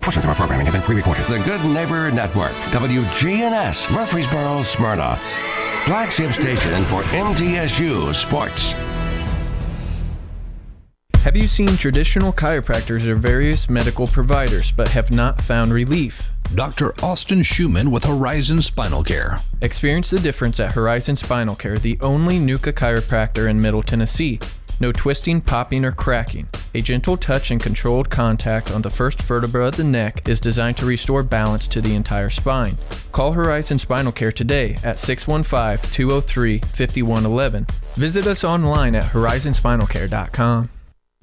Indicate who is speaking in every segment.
Speaker 1: Portions of our programming have been pre-recorded. The Good Neighbor Network, WGNS, Murfreesboro, Smyrna. Flagship station for MTSU Sports.
Speaker 2: Have you seen traditional chiropractors or various medical providers but have not found relief?
Speaker 3: Dr. Austin Schumann with Horizon Spinal Care.
Speaker 2: Experience the difference at Horizon Spinal Care, the only NUCA chiropractor in Middle Tennessee. No twisting, popping, or cracking. A gentle touch and controlled contact on the first vertebra of the neck is designed to restore balance to the entire spine. Call Horizon Spinal Care today at 615-203-5111. Visit us online at horizonspinalcare.com.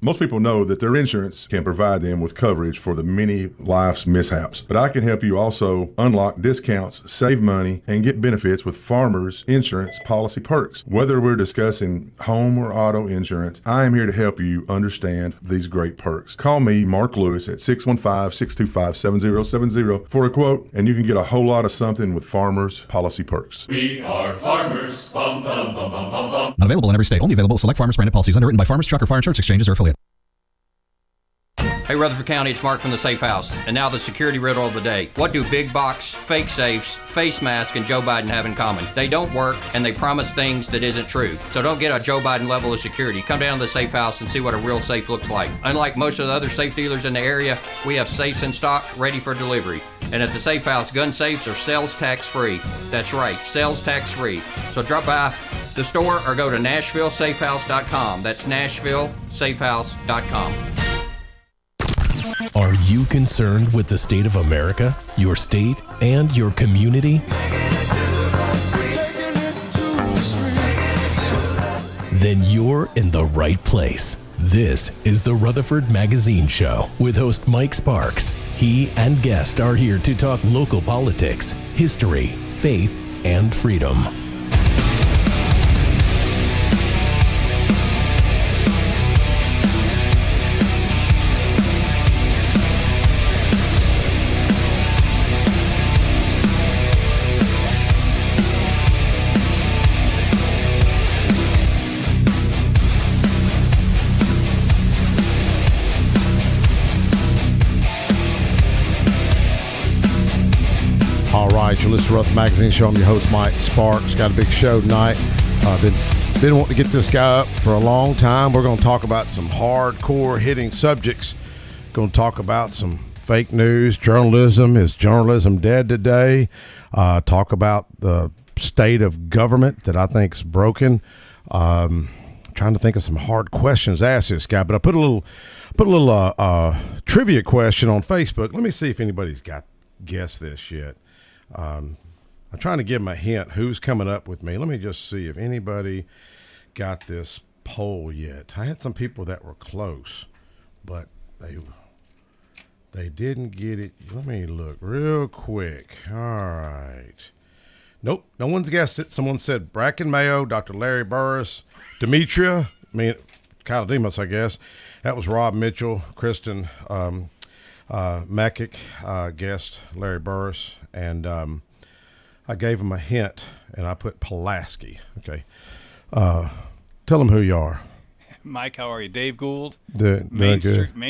Speaker 4: Most people know that their insurance can provide them with coverage for the many life's mishaps. But I can help you also unlock discounts, save money, and get benefits with Farmers Insurance policy perks. Whether we're discussing home or auto insurance, I am here to help you understand these great perks. Call me, Mark Lewis, at 615-625-7070 for a quote, and you can get a whole lot of something with Farmers policy perks.
Speaker 5: We are farmers. Bum, bum, bum, bum, bum, bum.
Speaker 6: Not available in every state. Only available at select Farmers branded policies underwritten by Farmers Truck or Fire Insurance Exchanges or affiliate.
Speaker 7: Hey Rutherford County, it's Mark from the Safe House. And now the security riddle of the day. What do big box, fake safes, face masks, and Joe Biden have in common? They don't work, and they promise things that isn't true. So don't get a Joe Biden level of security. Come down to the Safe House and see what a real safe looks like. Unlike most of the other safe dealers in the area, we have safes in stock ready for delivery. And at the Safe House, gun safes are sales tax free. That's right, sales tax free. So drop by the store or go to NashvilleSafehouse.com. That's NashvilleSafehouse.com.
Speaker 8: Are you concerned with the state of America, your state, and your community? Then you're in the right place. This is the Rutherford Magazine Show with host Mike Sparks. He and guests are here to talk local politics, history, faith, and freedom.
Speaker 9: All right, you're listening to Rutherford Magazine Show. I'm your host, Mike Sparks. Got a big show tonight. Been wanting to get this guy up for a long time. We're going to talk about some hardcore hitting subjects. Going to talk about some fake news, journalism. Is journalism dead today? Talk about the state of government that I think is broken. Trying to think of some hard questions to ask this guy, but I put a little trivia question on Facebook. Let me see if anybody's guessed this yet. I'm trying to give him a hint who's coming up with me. Let me just see if anybody got this poll yet. I had some people that were close, but they didn't get it. Let me look real quick. All right. Nope, no one's guessed it. Someone said Bracken Mayo, Dr. Larry Burris, Demetria, Kyle Demas, I guess. That was Rob Mitchell, Kristen Mackick guessed Larry Burris, and I gave him a hint, and I put Pulaski. Okay. Tell them who you are.
Speaker 10: Mike, how are you? Dave Gould,
Speaker 9: Main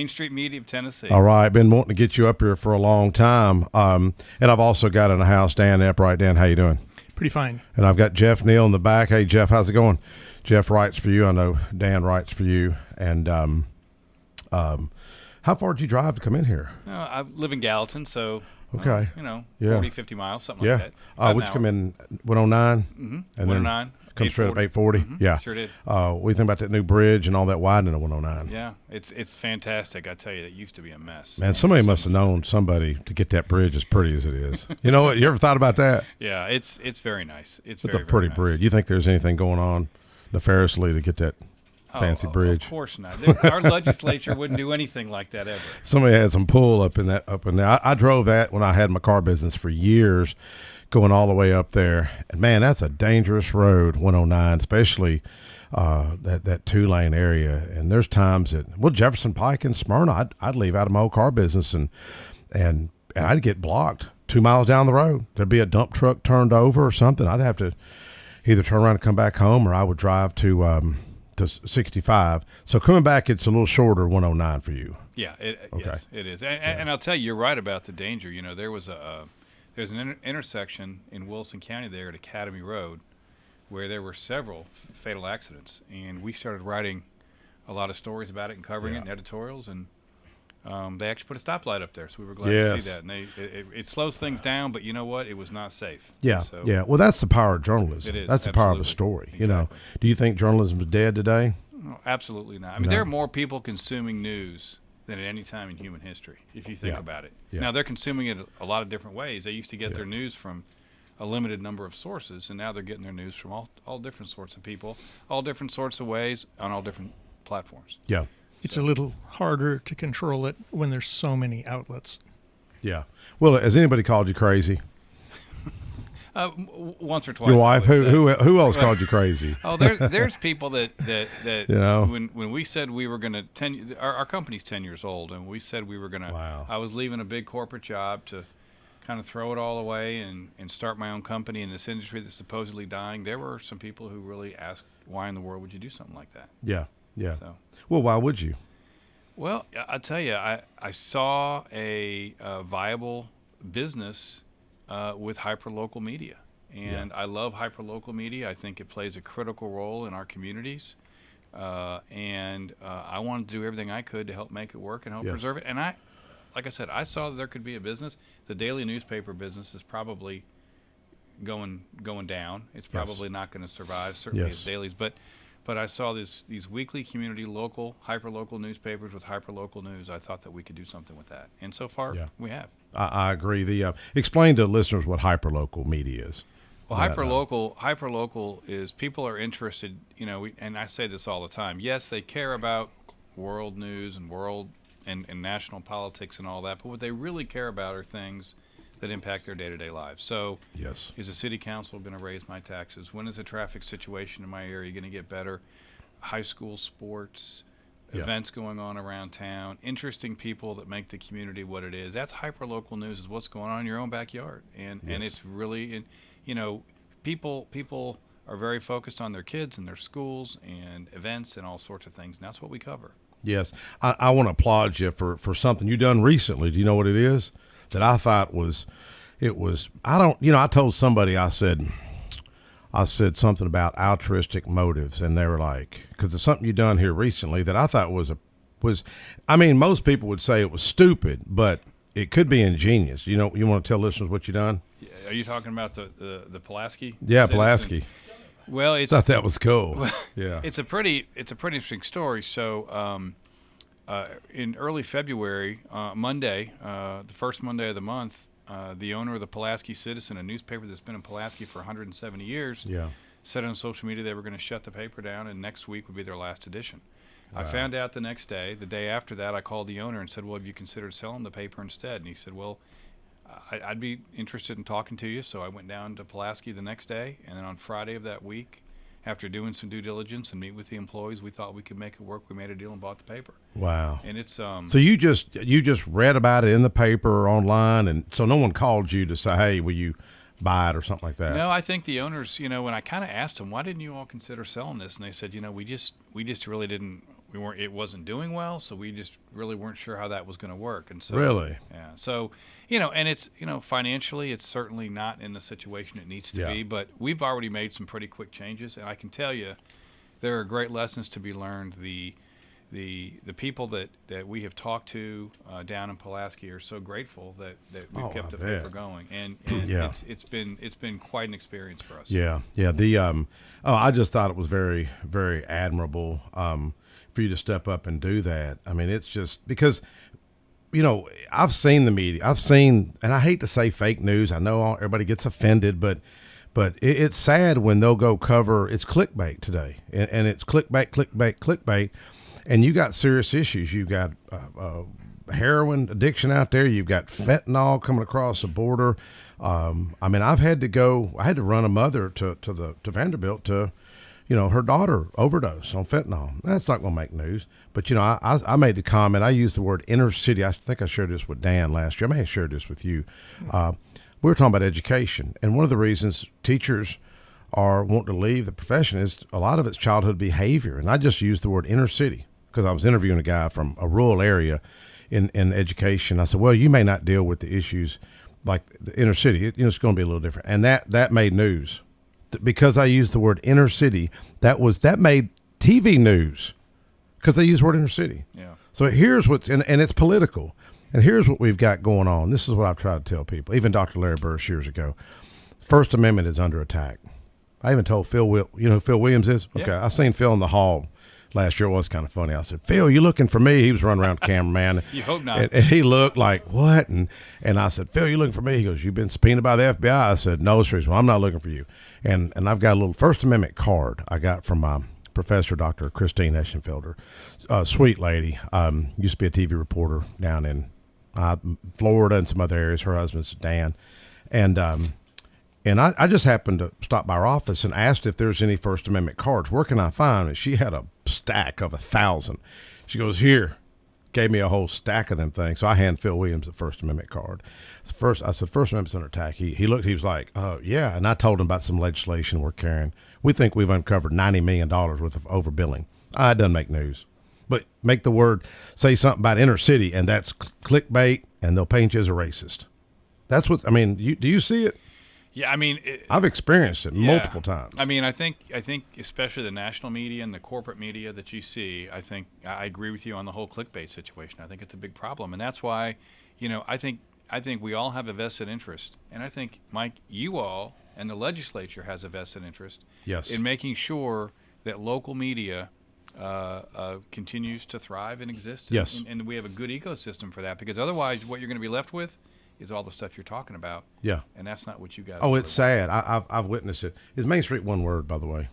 Speaker 10: Street Media of Tennessee.
Speaker 9: All right, been wanting to get you up here for a long time, and I've also got in the house Dan Upright. Dan, how you doing?
Speaker 11: Pretty fine.
Speaker 9: And I've got Jeff Neal in the back. Hey, Jeff, how's it going? Jeff writes for you. I know Dan writes for you, and how far did you drive to come in here?
Speaker 10: I live in Gallatin, so
Speaker 9: okay,
Speaker 10: 40, 50 miles, something like that.
Speaker 9: Would you come in 109?
Speaker 10: Mm-hmm.
Speaker 9: And
Speaker 10: 109.
Speaker 9: Then come straight up 840?
Speaker 10: Mm-hmm.
Speaker 9: Yeah.
Speaker 10: Sure did.
Speaker 9: What do you think about that new bridge and all that widening of 109?
Speaker 10: Yeah, it's fantastic. I tell you, it used to be a mess.
Speaker 9: Man, somebody must have known somebody to get that bridge as pretty as it is. You know what? You ever thought about that?
Speaker 10: Yeah, it's very nice. It's
Speaker 9: a pretty bridge. You think there's anything going on nefariously to get that fancy bridge?
Speaker 10: Of course not. Our legislature wouldn't do anything like that ever.
Speaker 9: Somebody had some pull up in there. I drove that when I had my car business for years, going all the way up there. And man, that's a dangerous road, 109, especially that 2-lane area. And there's times that Jefferson Pike and Smyrna, I'd leave out of my old car business and I'd get blocked 2 miles down the road. There'd be a dump truck turned over or something. I'd have to either turn around and come back home, or I would drive to to 65. So coming back, it's a little shorter 109 for you.
Speaker 10: Yeah,
Speaker 9: Okay.
Speaker 10: yes, it is. And I'll tell you, you're right about the danger. You know, there's an intersection in Wilson County there at Academy Road where there were several fatal accidents, and we started writing a lot of stories about it and covering it in editorials, and they actually put a stoplight up there, so we were glad to see that. And it slows things down, but you know what? It was not safe.
Speaker 9: Yeah,
Speaker 10: So,
Speaker 9: yeah. Well, that's the power of journalism.
Speaker 10: It is,
Speaker 9: That's the power of a
Speaker 10: absolutely.
Speaker 9: story. You know, do you think journalism is dead today?
Speaker 10: No, absolutely not. I mean, there are more people consuming news than at any time in human history, if you think about it.
Speaker 9: Yeah.
Speaker 10: Now, they're consuming it a lot of different ways. They used to get their news from a limited number of sources, and now they're getting their news from all different sorts of people, all different sorts of ways, on all different platforms.
Speaker 9: Yeah.
Speaker 11: It's a little harder to control it when there's so many outlets.
Speaker 9: Yeah. Well, has anybody called you crazy?
Speaker 10: Once or twice.
Speaker 9: Your wife? Who else called you crazy?
Speaker 10: Oh, there's people that
Speaker 9: you know,
Speaker 10: when we said we were going to our company's 10 years old, and we said we were going to.
Speaker 9: Wow.
Speaker 10: I was leaving a big corporate job to kind of throw it all away and start my own company in this industry that's supposedly dying. There were some people who really asked, why in the world would you do something like that?
Speaker 9: Yeah. Yeah.
Speaker 10: So.
Speaker 9: Well, why would you?
Speaker 10: Well, I tell you, I saw a viable business with hyperlocal media, and I love hyperlocal media. I think it plays a critical role in our communities, and I wanted to do everything I could to help make it work and help preserve it. And like I said, I saw that there could be a business. The daily newspaper business is probably going down. It's probably not going to survive, certainly as dailies, but I saw these weekly community local hyperlocal newspapers with hyperlocal news. I thought that we could do something with that, and so far we have.
Speaker 9: I agree. Explain to listeners what hyperlocal media is.
Speaker 10: Well, hyperlocal is people are interested. You know, and I say this all the time. Yes, they care about world news and world and national politics and all that, but what they really care about are things that impact their day-to-day lives. So, is the city council going to raise my taxes? When is the traffic situation in my area going to get better? High school sports, events going on around town, interesting people that make the community what it is. That's hyperlocal news, is what's going on in your own backyard. And it's really, you know, people are very focused on their kids and their schools and events and all sorts of things, and that's what we cover.
Speaker 9: Yes. I want to applaud you for something you done recently. Do you know what it is? That I thought I told somebody, I said something about altruistic motives, and they were like, because it's something you done here recently that I thought was most people would say it was stupid, but it could be ingenious. You know, you want to tell listeners what you done?
Speaker 10: Are you talking about the Pulaski?
Speaker 9: Yeah, Pulaski.
Speaker 10: Well, I
Speaker 9: thought that was cool. Yeah,
Speaker 10: it's a pretty interesting story. So, in early February, Monday, the first Monday of the month, the owner of the Pulaski Citizen, a newspaper that's been in Pulaski for 170 years, said on social media they were going to shut the paper down, and next week would be their last edition. Wow. I found out the next day. The day after that, I called the owner and said, "Well, have you considered selling the paper instead?" And he said, "Well, I'd be interested in talking to you." So I went down to Pulaski the next day, and then on Friday of that week, after doing some due diligence and meet with the employees, we thought we could make it work. We made a deal and bought the paper.
Speaker 9: Wow.
Speaker 10: And it's
Speaker 9: so you just read about it in the paper or online, and so no one called you to say, "Hey, will you buy it?" or something like that?
Speaker 10: No, I think the owners, you know, when I kind of asked them, "Why didn't you all consider selling this?" and they said, "You know, we just really didn't. It wasn't doing well, so we just really weren't sure how that was going to work." And so
Speaker 9: really,
Speaker 10: yeah. So, you know, and it's, you know, financially, it's certainly not in the situation it needs to be, but we've already made some pretty quick changes, and I can tell you, there are great lessons to be learned. The people that we have talked to down in Pulaski are so grateful that we've kept the paper going, and it's been quite an experience for us.
Speaker 9: Yeah. I just thought it was very, very admirable for you to step up and do that. I mean, it's just because, you know, I've seen the media. And I hate to say fake news. I know everybody gets offended, but it's sad when they'll go cover, it's clickbait today, and it's clickbait. And you got serious issues. You've got heroin addiction out there. You've got fentanyl coming across the border. I mean, I had to run a mother to Vanderbilt to, you know, her daughter overdose on fentanyl. That's not going to make news. But, you know, I made the comment. I used the word inner city. I think I shared this with Dan last year. I may have shared this with you. We were talking about education. And one of the reasons teachers or want to leave the profession is a lot of it's childhood behavior. And I just used the word inner city because I was interviewing a guy from a rural area in education. I said, well, you may not deal with the issues like the inner city. It's going to be a little different. And that made news. Because I used the word inner city, that made TV news because they use the word inner city.
Speaker 10: Yeah.
Speaker 9: So here's what's, and it's political. And here's what we've got going on. This is what I've tried to tell people, even Dr. Larry Burris years ago. First Amendment is under attack. I even told Phil, you know who Phil Williams is? Okay.
Speaker 10: Yeah.
Speaker 9: I seen Phil in the hall last year. It was kind of funny. I said, Phil, you looking for me? He was running around the cameraman.
Speaker 10: You hope not.
Speaker 9: And he looked like, what? And I said, Phil, you looking for me? He goes, you've been subpoenaed by the FBI? I said, no, sir. Well, I'm not looking for you. And I've got a little First Amendment card I got from my professor, Dr. Christine Eschenfelder. Sweet lady. Used to be a TV reporter down in Florida and some other areas. Her husband's Dan. And I just happened to stop by her office and asked if there's any First Amendment cards. Where can I find? And she had a stack of 1,000. She goes, here. Gave me a whole stack of them things. So I hand Phil Williams the First Amendment card. I said, First Amendment's under attack. He looked, he was like, yeah. And I told him about some legislation we're carrying. We think we've uncovered $90 million worth of overbilling. It doesn't make news. But make the word, say something about inner city, and that's clickbait, and they'll paint you as a racist. That's what, I mean, do you see it?
Speaker 10: Yeah, I mean,
Speaker 9: I've experienced it multiple times.
Speaker 10: I mean, I think especially the national media and the corporate media that you see, I agree with you on the whole clickbait situation. I think it's a big problem, and that's why, I think we all have a vested interest, and I think, Mike, you all and the legislature has a vested interest in making sure that local media continues to thrive and exist.
Speaker 9: Yes.
Speaker 10: And we have a good ecosystem for that, because otherwise what you're going to be left with is all the stuff you're talking about.
Speaker 9: Yeah.
Speaker 10: And that's not what you got.
Speaker 9: Oh, it's sad. I've witnessed it. Is Main Street one word, by the way?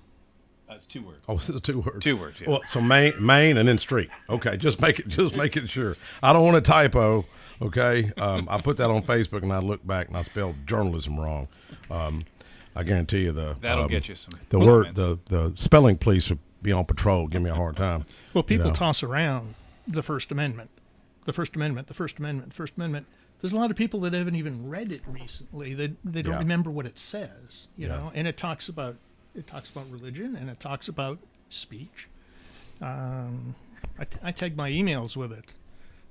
Speaker 10: It's 2 words.
Speaker 9: Oh, it's 2 words.
Speaker 10: 2 words, yeah.
Speaker 9: Well, so Main and then street. Okay, just make it sure. I don't want a typo, okay? I put that on Facebook and I looked back and I spelled journalism wrong. I guarantee you
Speaker 10: that'll get you some
Speaker 9: the word the spelling police will be on patrol, give me a hard time.
Speaker 11: Well, people toss around the First Amendment. The First Amendment. There's a lot of people that haven't even read it recently. They don't remember what it says, you know. And it talks about religion, and it talks about speech. I tag my emails with it.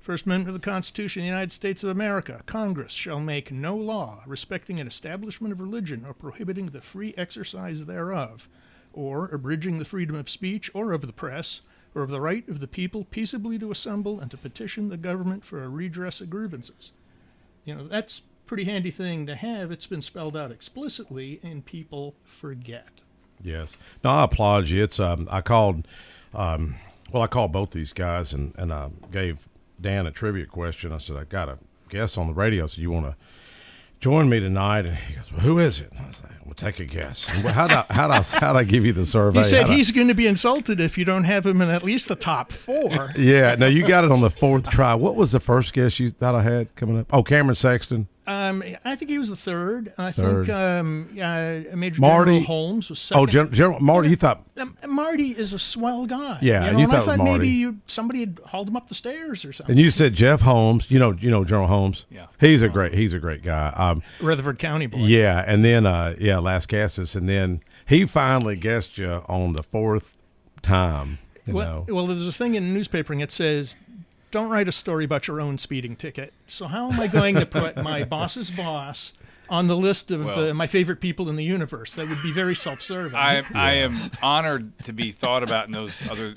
Speaker 11: First Amendment of the Constitution of the United States of America. Congress shall make no law respecting an establishment of religion or prohibiting the free exercise thereof, or abridging the freedom of speech or of the press, or of the right of the people peaceably to assemble and to petition the government for a redress of grievances. That's a pretty handy thing to have. It's been spelled out explicitly, and people forget.
Speaker 9: Yes. No, I applaud you. It's I called both these guys and gave Dan a trivia question. I said, I got a guest on the radio. So you want to join me tonight? And he goes, well, who is it? And I was like, well, take a guess. How'd I give you the survey?
Speaker 11: He said he's going to be insulted if you don't have him in at least the top 4.
Speaker 9: Yeah. No, you got it on the 4th try. What was the first guess you thought I had coming up? Oh, Cameron Sexton.
Speaker 11: I think he was the 3rd. I think Major
Speaker 9: Marty
Speaker 11: General Holmes was 2nd.
Speaker 9: Oh, General Marty. You thought
Speaker 11: Marty is a swell guy.
Speaker 9: Yeah,
Speaker 11: and
Speaker 9: you thought
Speaker 11: I thought
Speaker 9: Marty.
Speaker 11: maybe somebody had hauled him up the stairs or something.
Speaker 9: And you said Jeff Holmes. You know General Holmes.
Speaker 10: Yeah,
Speaker 9: he's a great guy.
Speaker 11: Rutherford County boy.
Speaker 9: Yeah, and then Las Casas, and then he finally guessed you on the 4th time.
Speaker 11: Well, there's a thing in newspapering that says, don't write a story about your own speeding ticket. So how am I going to put my boss's boss on the list of my favorite people in the universe? That would be very self-serving.
Speaker 10: I am honored to be thought about in those other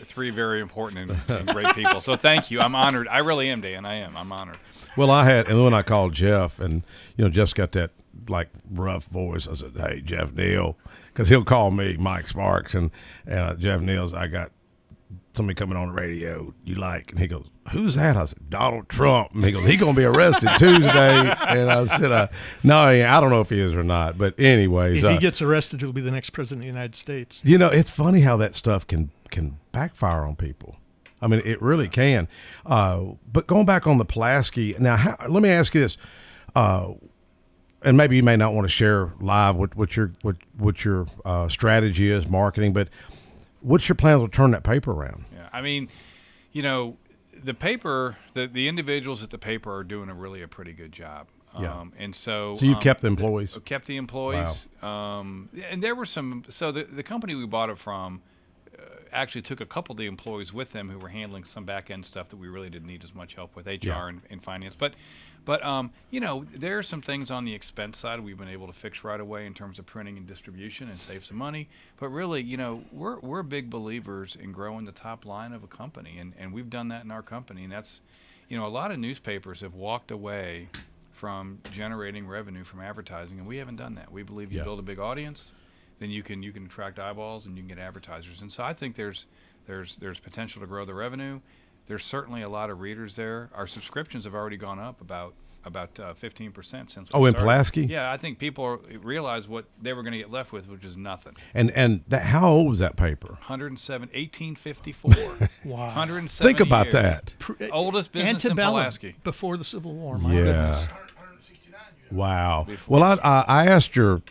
Speaker 10: 3 very important and great people. So thank you. I'm honored. I really am, Dan. I'm honored.
Speaker 9: Well, and when I called Jeff, and Jeff's got that like rough voice, I said, "Hey, Jeff Neal," because he'll call me Mike Sparks, and Jeff Neal's, I got somebody coming on the radio you like, and he goes, "Who's that?" I said, "Donald Trump." And he goes, "He's gonna be arrested Tuesday." And I said, "No, I don't know if he is or not." But anyways,
Speaker 11: if he gets arrested, he'll be the next president of the United States.
Speaker 9: It's funny how that stuff can backfire on people. I mean, it really can. But going back on the Pulaski now, let me ask you this. And maybe you may not want to share live what your strategy is, marketing, but what's your plan to turn that paper around?
Speaker 10: Yeah, I mean, the paper, the individuals at the paper are doing a pretty good job. And so
Speaker 9: you've kept the employees?
Speaker 10: Kept the employees.
Speaker 9: Wow.
Speaker 10: And there were some. So the company we bought it from actually took a couple of the employees with them who were handling some back end stuff that we really didn't need as much help with, HR and finance. But there are some things on the expense side we've been able to fix right away in terms of printing and distribution and save some money. But really, we're big believers in growing the top line of a company, and we've done that in our company. And that's, a lot of newspapers have walked away from generating revenue from advertising, and we haven't done that. We believe you build a big audience, then you can attract eyeballs and you can get advertisers. And so I think there's potential to grow the revenue. There's certainly a lot of readers there. Our subscriptions have already gone up about 15% since we started.
Speaker 9: In Pulaski?
Speaker 10: Yeah, I think people realize what they were going to get left with, which is nothing.
Speaker 9: And how old was that paper?
Speaker 10: 1854.
Speaker 11: Wow.
Speaker 10: 170
Speaker 9: Think about
Speaker 10: years.
Speaker 9: that.
Speaker 10: Oldest business in Pulaski.
Speaker 11: Before the Civil War, my goodness.
Speaker 9: Wow. Well, I asked your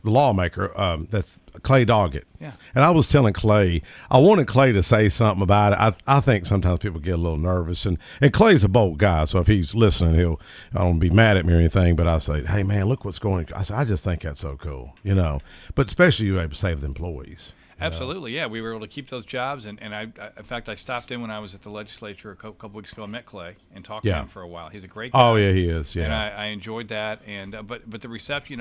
Speaker 9: lawmaker, that's Clay Doggett.
Speaker 10: Yeah.
Speaker 9: And I was telling Clay, I wanted Clay to say something about it. I think sometimes people get a little nervous. And Clay's a bold guy, so if he's listening, I don't be mad at me or anything, but I say, hey, man, look what's going on. I just think that's so cool, But especially you were able to save the employees.
Speaker 10: Absolutely, yeah. We were able to keep those jobs, and I in fact, I stopped in when I was at the legislature a couple weeks ago and met Clay and talked to him for a while. He's a great guy.
Speaker 9: Oh, yeah, he is, yeah.
Speaker 10: And I enjoyed that, and but the reception,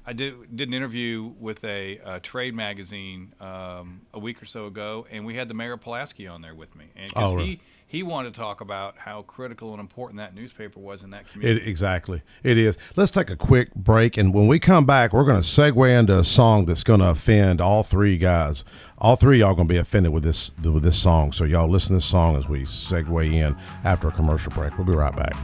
Speaker 10: I did an interview with a trade magazine a week or so ago, and we had the mayor of Pulaski on there with me, and because he wanted to talk about how critical and important that newspaper was in that community.
Speaker 9: Exactly, it is. Let's take a quick break, and when we come back, we're going to segue into a song that's going to offend all three guys. All three of y'all going to be offended with this song, so y'all listen to this song as we segue in after a commercial break. We'll be right back.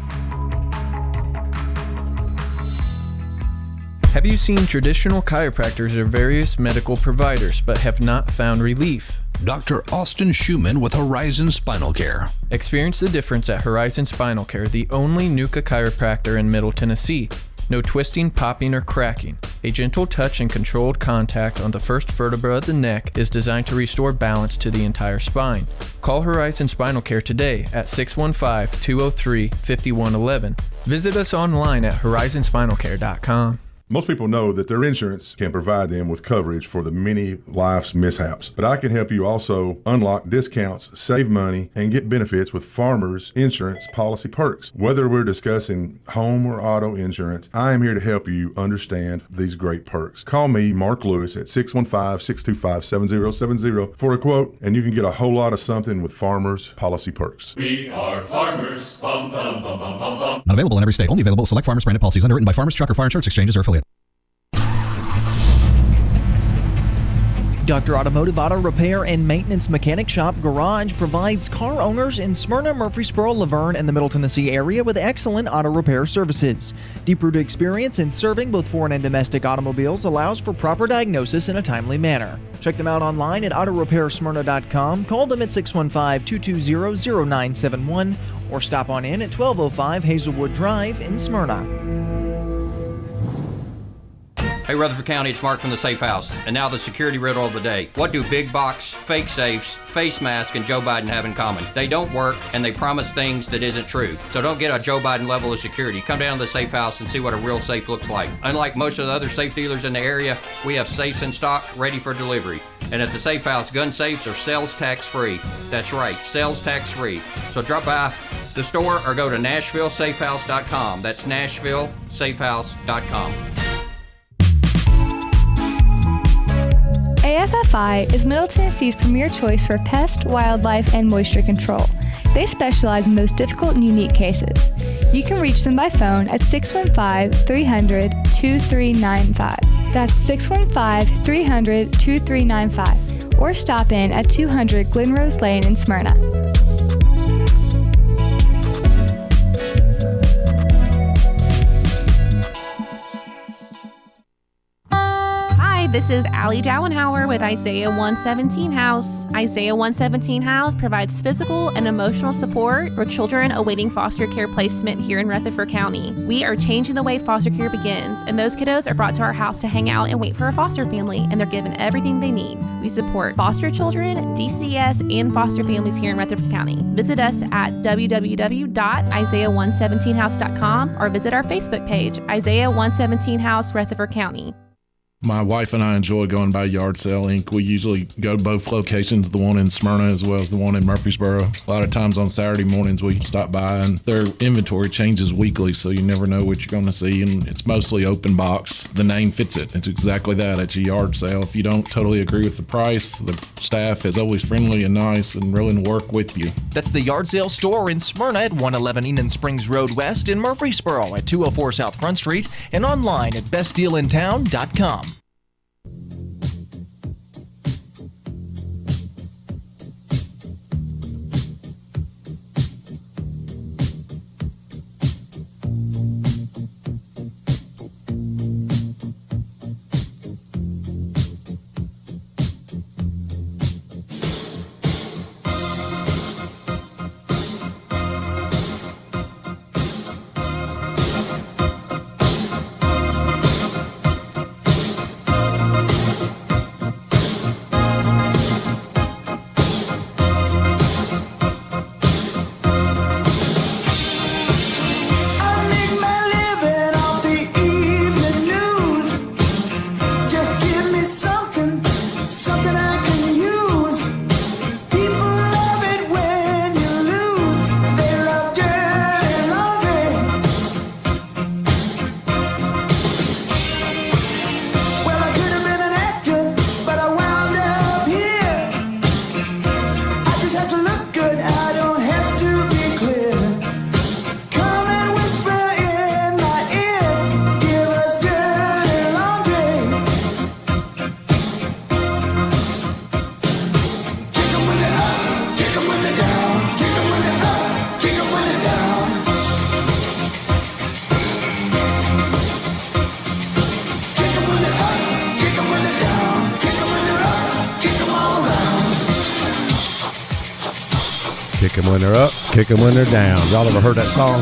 Speaker 2: Have you seen traditional chiropractors or various medical providers but have not found relief?
Speaker 3: Dr. Austin Schumann with Horizon Spinal Care.
Speaker 2: Experience the difference at Horizon Spinal Care, the only NUCA chiropractor in Middle Tennessee. No twisting, popping, or cracking. A gentle touch and controlled contact on the first vertebra of the neck is designed to restore balance to the entire spine. Call Horizon Spinal Care today at 615-203-5111. Visit us online at horizonspinalcare.com.
Speaker 4: Most people know that their insurance can provide them with coverage for the many life's mishaps, but I can help you also unlock discounts, save money, and get benefits with Farmers Insurance policy perks. Whether we're discussing home or auto insurance, I am here to help you understand these great perks. Call me, Mark Lewis, at 615-625-7070 for a quote, and you can get a whole lot of something with Farmers policy perks.
Speaker 5: We are farmers. Bum, bum, bum, bum, bum, bum.
Speaker 6: Not available in every state. Only available at select Farmers branded policies underwritten by Farmers Truck or Fire Insurance Exchanges or affiliate.
Speaker 12: Dr. Automotive Auto Repair and Maintenance Mechanic Shop Garage provides car owners in Smyrna, Murfreesboro, Laverne, and the Middle Tennessee area with excellent auto repair services. Deep-rooted experience in serving both foreign and domestic automobiles allows for proper diagnosis in a timely manner. Check them out online at autorepairsmyrna.com, call them at 615-220-0971, or stop on in at 1205 Hazelwood Drive in Smyrna.
Speaker 7: Hey Rutherford County, it's Mark from the Safe House. And now the security riddle of the day. What do big box, fake safes, face masks, and Joe Biden have in common? They don't work, and they promise things that isn't true. So don't get a Joe Biden level of security. Come down to the Safe House and see what a real safe looks like. Unlike most of the other safe dealers in the area, we have safes in stock ready for delivery. And at the Safe House, gun safes are sales tax free. That's right, sales tax free. So drop by the store or go to NashvilleSafehouse.com. That's NashvilleSafehouse.com.
Speaker 13: AFFI is Middle Tennessee's premier choice for pest, wildlife, and moisture control. They specialize in those difficult and unique cases. You can reach them by phone at 615-300-2395. That's 615-300-2395. Or stop in at 200 Glenrose Lane in Smyrna.
Speaker 14: This is Allie Dowenhauer with Isaiah 117 House. Isaiah 117 House provides physical and emotional support for children awaiting foster care placement here in Rutherford County. We are changing the way foster care begins, and those kiddos are brought to our house to hang out and wait for a foster family, and they're given everything they need. We support foster children, DCS, and foster families here in Rutherford County. Visit us at www.isaiah117house.com or visit our Facebook page, Isaiah 117 House, Rutherford County.
Speaker 15: My wife and I enjoy going by Yard Sale Inc. We usually go to both locations, the one in Smyrna as well as the one in Murfreesboro. A lot of times on Saturday mornings we stop by, and their inventory changes weekly, so you never know what you're going to see, and it's mostly open box. The name fits it. It's exactly that. It's a yard sale. If you don't totally agree with the price, the staff is always friendly and nice and willing to work with you.
Speaker 12: That's the Yard Sale store in Smyrna at 111 Enon Springs Road West, in Murfreesboro at 204 South Front Street, and online at bestdealintown.com.
Speaker 9: Kick 'em when they're up, kick 'em when they're down. Y'all ever heard that song?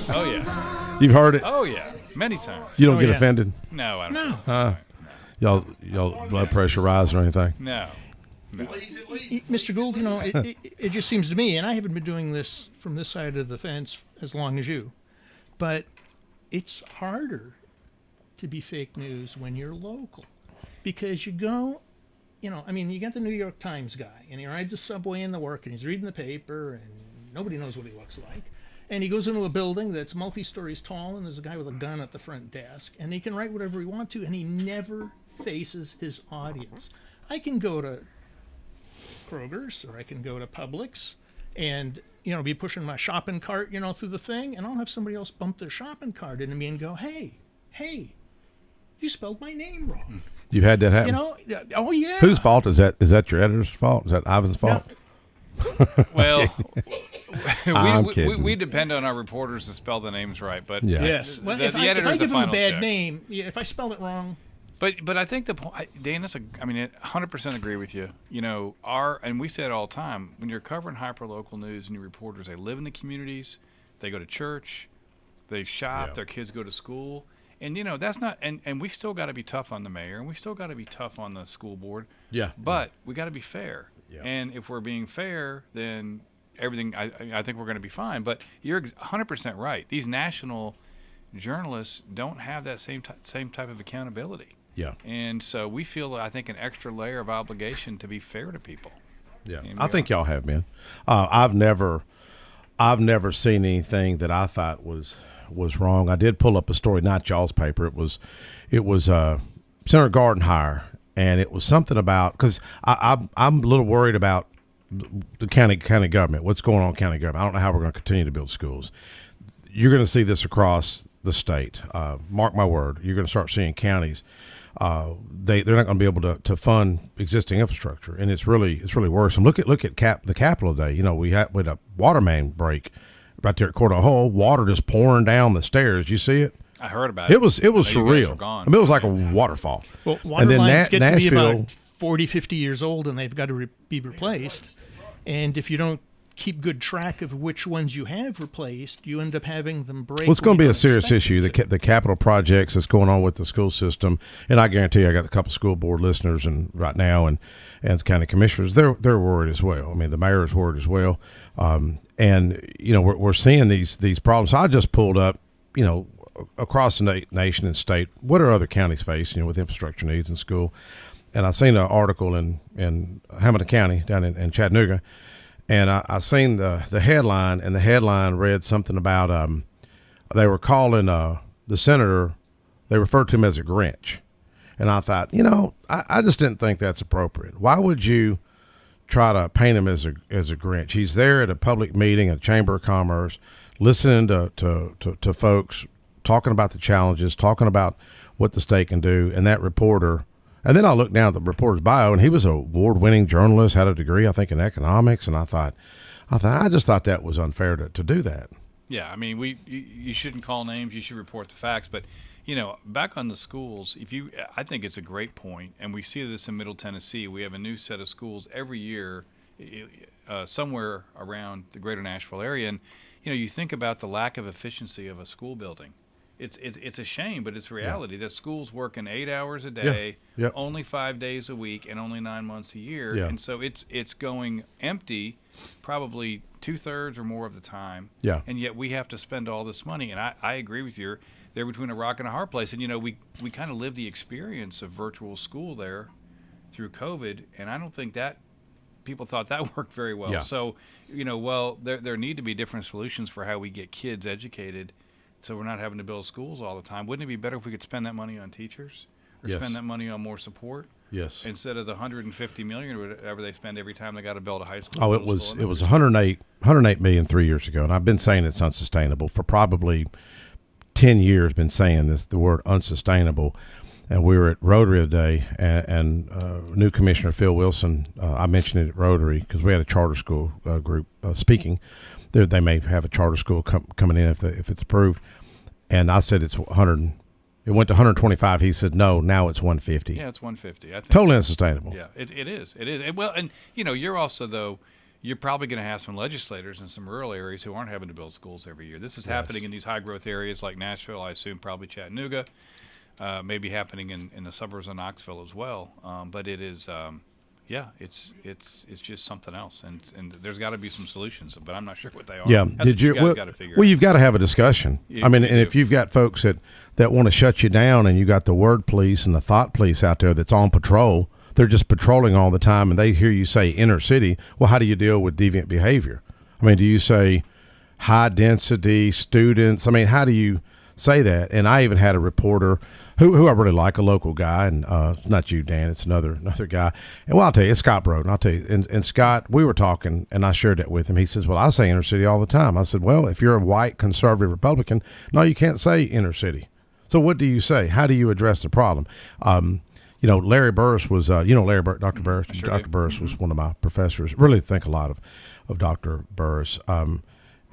Speaker 10: Oh, yeah.
Speaker 9: You've heard it?
Speaker 10: Oh, yeah. Many times.
Speaker 9: You don't get offended?
Speaker 10: No, I don't.
Speaker 11: No.
Speaker 9: Y'all blood pressure rise or anything?
Speaker 10: No.
Speaker 11: Mr. Gould, it just seems to me, and I haven't been doing this from this side of the fence as long as you, but it's harder to be fake news when you're local, because you go, you got the New York Times guy, and he rides the subway in the work, and he's reading the paper, and nobody knows what he looks like. And he goes into a building that's multi-stories tall, and there's a guy with a gun at the front desk, and he can write whatever he wants to, and he never faces his audience. I can go to Kroger's, or I can go to Publix, and be pushing my shopping cart, through the thing, and I'll have somebody else bump their shopping cart into me and go, hey, you spelled my name wrong.
Speaker 9: You've had that happen?
Speaker 11: Oh yeah.
Speaker 9: Whose fault is that? Is that your editor's fault? Is that Ivan's fault?
Speaker 10: Well,
Speaker 9: I'm kidding.
Speaker 10: we depend on our reporters to spell the names right, but
Speaker 11: yes. Well, if I give them a bad name, if I spell it wrong.
Speaker 10: But I think the point, Dan, 100% agree with you. And we say it all the time, when you're covering hyper-local news and your reporters, they live in the communities, they go to church, they shop, their kids go to school. And, that's not, and we still got to be tough on the mayor, and we still got to be tough on the school board.
Speaker 9: Yeah.
Speaker 10: But we got to be fair.
Speaker 9: Yeah.
Speaker 10: And if we're being fair, then everything, I think we're going to be fine. But you're 100% right. These national journalists don't have that same type of accountability.
Speaker 9: Yeah.
Speaker 10: And so we feel, I think, an extra layer of obligation to be fair to people.
Speaker 9: Yeah. I think y'all have been. I've never seen anything that I thought was wrong. I did pull up a story, not y'all's paper. It was Senator Gardenhire, and it was something about, because I'm a little worried about the county government, what's going on in county government. I don't know how we're going to continue to build schools. You're going to see this across the state. Mark my word, you're going to start seeing counties. They're not going to be able to fund existing infrastructure, and it's really worrisome. Look at the Capitol today. We had a water main break right there at Court of Hull. Water just pouring down the stairs. You see it?
Speaker 10: I heard about it.
Speaker 9: It was surreal. I mean, it was like a waterfall.
Speaker 11: Well, water lines get to be about 40, 50 years old, and they've got to be replaced. And if you don't keep good track of which ones you have replaced, you end up having them break.
Speaker 9: Well, it's going to be a serious issue. The capital projects that's going on with the school system, and I guarantee you, I got a couple school board listeners and right now, and county commissioners, they're worried as well. I mean, the mayor is worried as well, and we're seeing these problems. So I just pulled up, across the nation and state, what are other counties facing with infrastructure needs in school, and I seen an article in Hamilton County down in Chattanooga. And I seen the headline, and the headline read something about they were calling the senator, they referred to him as a Grinch. And I thought, I just didn't think that's appropriate. Why would you try to paint him as a Grinch? He's there at a public meeting, a Chamber of Commerce, listening to folks, talking about the challenges, talking about what the state can do, and that reporter. And then I looked down at the reporter's bio, and he was an award-winning journalist, had a degree, I think, in economics. And I just thought that was unfair to do that.
Speaker 10: Yeah, I mean, you shouldn't call names. You should report the facts. But back on the schools, I think it's a great point, and we see this in Middle Tennessee. We have a new set of schools every year, somewhere around the greater Nashville area, and you think about the lack of efficiency of a school building. It's a shame, but it's reality. Yeah. That schools working 8 hours a day, only 5 days a week, and only 9 months a year. Yeah. And so it's going empty probably 2/3 or more of the time. Yeah. And yet we have to spend all this money. And I agree with you. They're between a rock and a hard place. And, we kind of lived the experience of virtual school there through COVID, and I don't think that people thought that worked very well. Yeah. So, there need to be different solutions for how we get kids educated, so we're not having to build schools all the time. Wouldn't it be better if we could spend that money on teachers, or spend that money on more support? Yes. Instead of the $150 million or whatever they spend every time they got to build a high school.
Speaker 9: Oh, it was $108 million 3 years ago, and I've been saying it's unsustainable for probably 10 years. Been saying the word unsustainable, and we were at Rotary today, and new commissioner Phil Wilson. I mentioned it at Rotary because we had a charter school group speaking. They may have a charter school coming in if it's approved. And I said it's 100. It went to 125. He said, no, now it's 150.
Speaker 10: Yeah, it's 150. I think
Speaker 9: totally unsustainable.
Speaker 10: Yeah, it is. It is. Well, and, you're also, though, you're probably going to have some legislators in some rural areas who aren't having to build schools every year. This is happening in these high-growth areas like Nashville, I assume probably Chattanooga, maybe happening in the suburbs of Knoxville as well. But it is it's just something else, and there's got to be some solutions, but I'm not sure what they are.
Speaker 9: Yeah, you've got to have a discussion. If you've got folks that want to shut you down, and you got the word police and the thought police out there that's on patrol, they're just patrolling all the time, and they hear you say inner city. Well, how do you deal with deviant behavior? I mean, do you say high density students? I mean, how do you say that? And I even had a reporter who I really like, a local guy, and it's not you, Dan, it's another guy. And I'll tell you, it's Scott Broden. I'll tell you, and Scott, we were talking, and I shared that with him. He says, well, I say inner city all the time. I said, well, if you're a white conservative Republican, no, you can't say inner city. So what do you say? How do you address the problem? Larry Burris was, Dr. Burris?
Speaker 10: Sure
Speaker 9: Dr. Burris was one of my professors. Really think a lot of Dr. Burris. And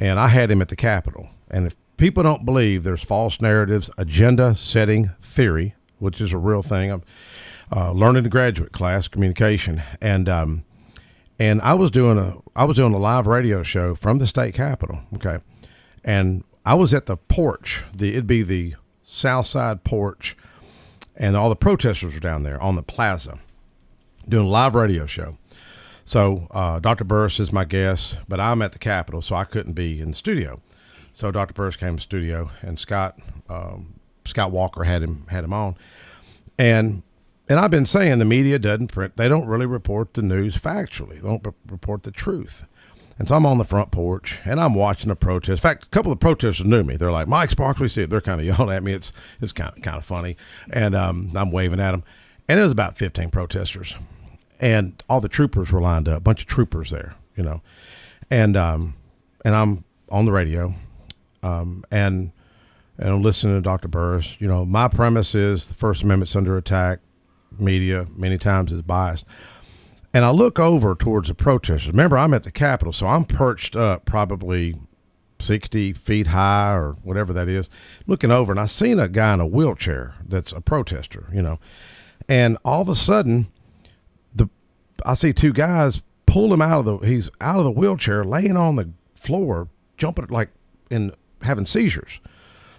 Speaker 9: I had him at the Capitol. And if people don't believe there's false narratives, agenda setting theory, which is a real thing. I'm learning the graduate class, communication, and I was doing a live radio show from the state capitol. Okay, and I was at the porch. It'd be the south side porch, and all the protesters were down there on the plaza doing a live radio show. So Dr. Burris is my guest, but I'm at the Capitol, so I couldn't be in the studio. So Dr. Burris came to the studio, and Scott Walker had him on, and I've been saying the media doesn't print; they don't really report the news factually. They don't report the truth. And so I'm on the front porch, and I'm watching the protest. In fact, a couple of protesters knew me. They're like, "Mike Sparks, we see it." They're kind of yelling at me. It's kind of funny, and I'm waving at them. And there was about 15 protesters, and all the troopers were lined up. A bunch of troopers there, and I'm on the radio. And I'm listening to Dr. Burris. My premise is the First Amendment's under attack. Media many times is biased. And I look over towards the protesters. Remember, I'm at the Capitol, so I'm perched up probably 60 feet high or whatever that is, looking over, and I seen a guy in a wheelchair that's a protester, and all of a sudden I see two guys pull him he's out of the wheelchair, laying on the floor, jumping and having seizures.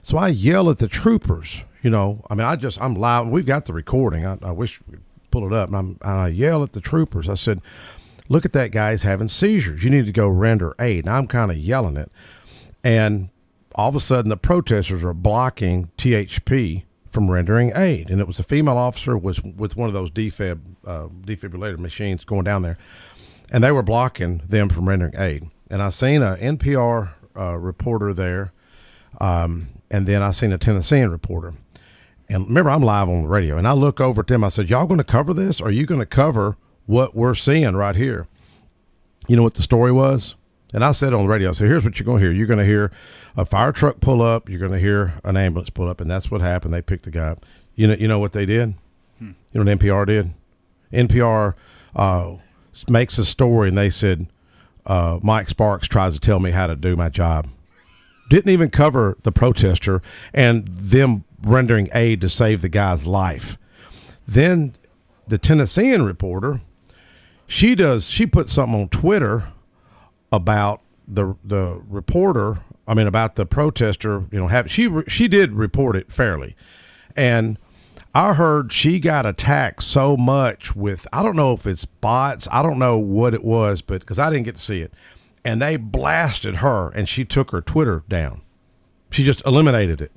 Speaker 9: So I yell at the troopers, I'm live. We've got the recording. I wish we'd pull it up. And I yell at the troopers. I said, look at that guy. He's having seizures. You need to go render aid. And I'm kind of yelling it. And all of a sudden the protesters are blocking THP from rendering aid. And it was a female officer was with one of those defibrillator machines going down there. And they were blocking them from rendering aid. And I seen a NPR reporter there. And then I seen a Tennessean reporter. And remember, I'm live on the radio. And I look over at them. I said, y'all going to cover this? Or are you going to cover what we're seeing right here? You know what the story was? And I said on the radio, I said, here's what you're going to hear. You're going to hear a fire truck pull up. You're going to hear an ambulance pull up. And that's what happened. They picked the guy up. You know what they did? You know what NPR did? NPR makes a story, and they said, Mike Sparks tries to tell me how to do my job. Didn't even cover the protester and them rendering aid to save the guy's life. Then the Tennessean reporter, she put something on Twitter about the reporter. About the protester. She did report it fairly, and I heard she got attacked so much with, I don't know if it's bots, I don't know what it was, but because I didn't get to see it, and they blasted her, and she took her Twitter down. She just eliminated it.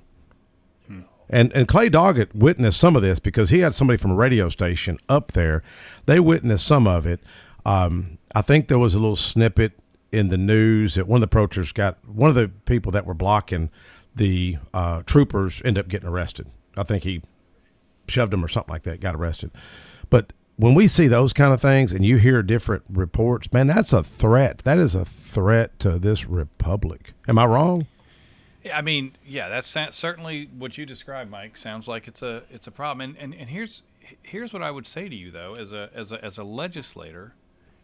Speaker 9: And Clay Doggett witnessed some of this because he had somebody from a radio station up there. They witnessed some of it. I think there was a little snippet in the news that one of the protesters one of the people that were blocking the troopers ended up getting arrested. I think he shoved him or something like that, got arrested. But when we see those kind of things and you hear different reports, man, that's a threat. That is a threat to this republic. Am I wrong?
Speaker 10: Yeah, that's certainly what you described, Mike. Sounds like it's a problem. And here's what I would say to you, though, as a legislator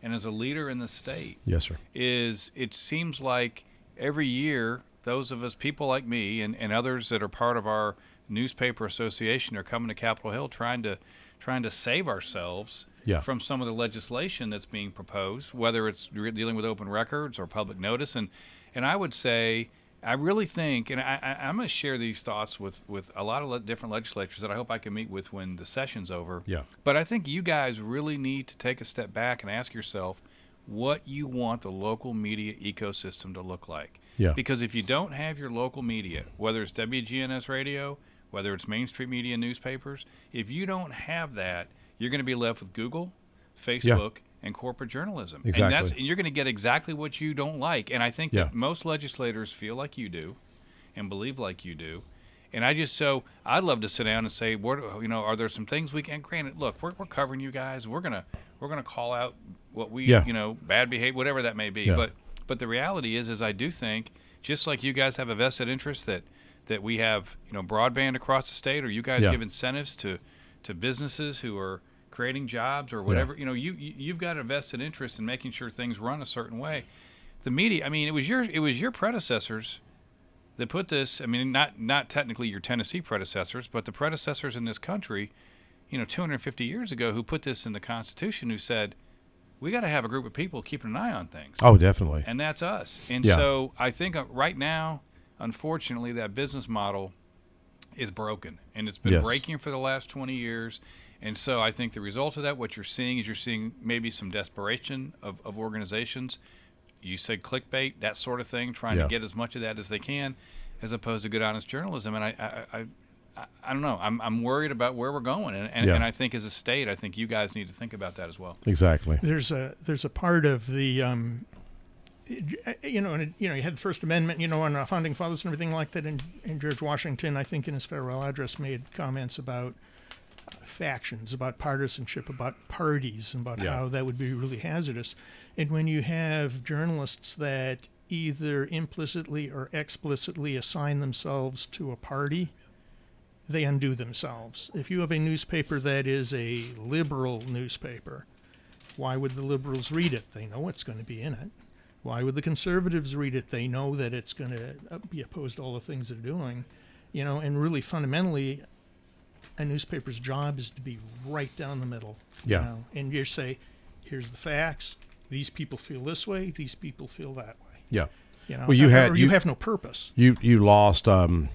Speaker 10: and as a leader in the state.
Speaker 9: Yes, sir.
Speaker 10: Is it seems like every year those of us, people like me and others that are part of our newspaper association, are coming to Capitol Hill trying to save ourselves from some of the legislation that's being proposed, whether it's dealing with open records or public notice. And I would say, I really think, and I'm going to share these thoughts with a lot of different legislators that I hope I can meet with when the session's over.
Speaker 9: Yeah.
Speaker 10: But I think you guys really need to take a step back and ask yourself what you want the local media ecosystem to look like.
Speaker 9: Yeah.
Speaker 10: Because if you don't have your local media, whether it's WGNS radio, whether it's Main Street Media newspapers, if you don't have that, you're going to be left with Google, Facebook, and corporate journalism.
Speaker 9: Exactly.
Speaker 10: And you're going to get exactly what you don't like. And I think that most legislators feel like you do and believe like you do. And I'd love to sit down and say, are there some things we can, granted, look, we're covering you guys. We're going to call out what we, bad behavior, whatever that may be.
Speaker 9: Yeah.
Speaker 10: But the reality is I do think, just like you guys have a vested interest that we have, broadband across the state, or you guys give incentives to businesses who are creating jobs or whatever, you've got a vested interest in making sure things run a certain way. The media, it was your predecessors that put this, not technically your Tennessee predecessors, but the predecessors in this country, 250 years ago, who put this in the Constitution, who said, we got to have a group of people keeping an eye on things.
Speaker 9: Oh, definitely.
Speaker 10: And that's us. And so I think right now, unfortunately, that business model is broken, and it's been breaking for the last 20 years. And so I think the result of that, what you're seeing maybe some desperation of organizations. You said clickbait, that sort of thing, trying to get as much of that as they can, as opposed to good, honest journalism. And I don't know. I'm worried about where we're going, and I think as a state, I think you guys need to think about that as well.
Speaker 9: Exactly.
Speaker 11: There's a part of the you had the First Amendment, and the founding fathers and everything like that, and George Washington, I think, in his farewell address, made comments about factions, about partisanship, about parties, and about how that would be really hazardous. And when you have journalists that either implicitly or explicitly assign themselves to a party, they undo themselves. If you have a newspaper that is a liberal newspaper, why would the liberals read it? They know what's going to be in it. Why would the conservatives read it? They know that it's going to be opposed to all the things they're doing, and really fundamentally, a newspaper's job is to be right down the middle.
Speaker 9: Yeah.
Speaker 11: And you say, here's the facts. These people feel this way. These people feel that way.
Speaker 9: Yeah.
Speaker 11: Well,
Speaker 9: you
Speaker 11: have no purpose.
Speaker 9: You lost your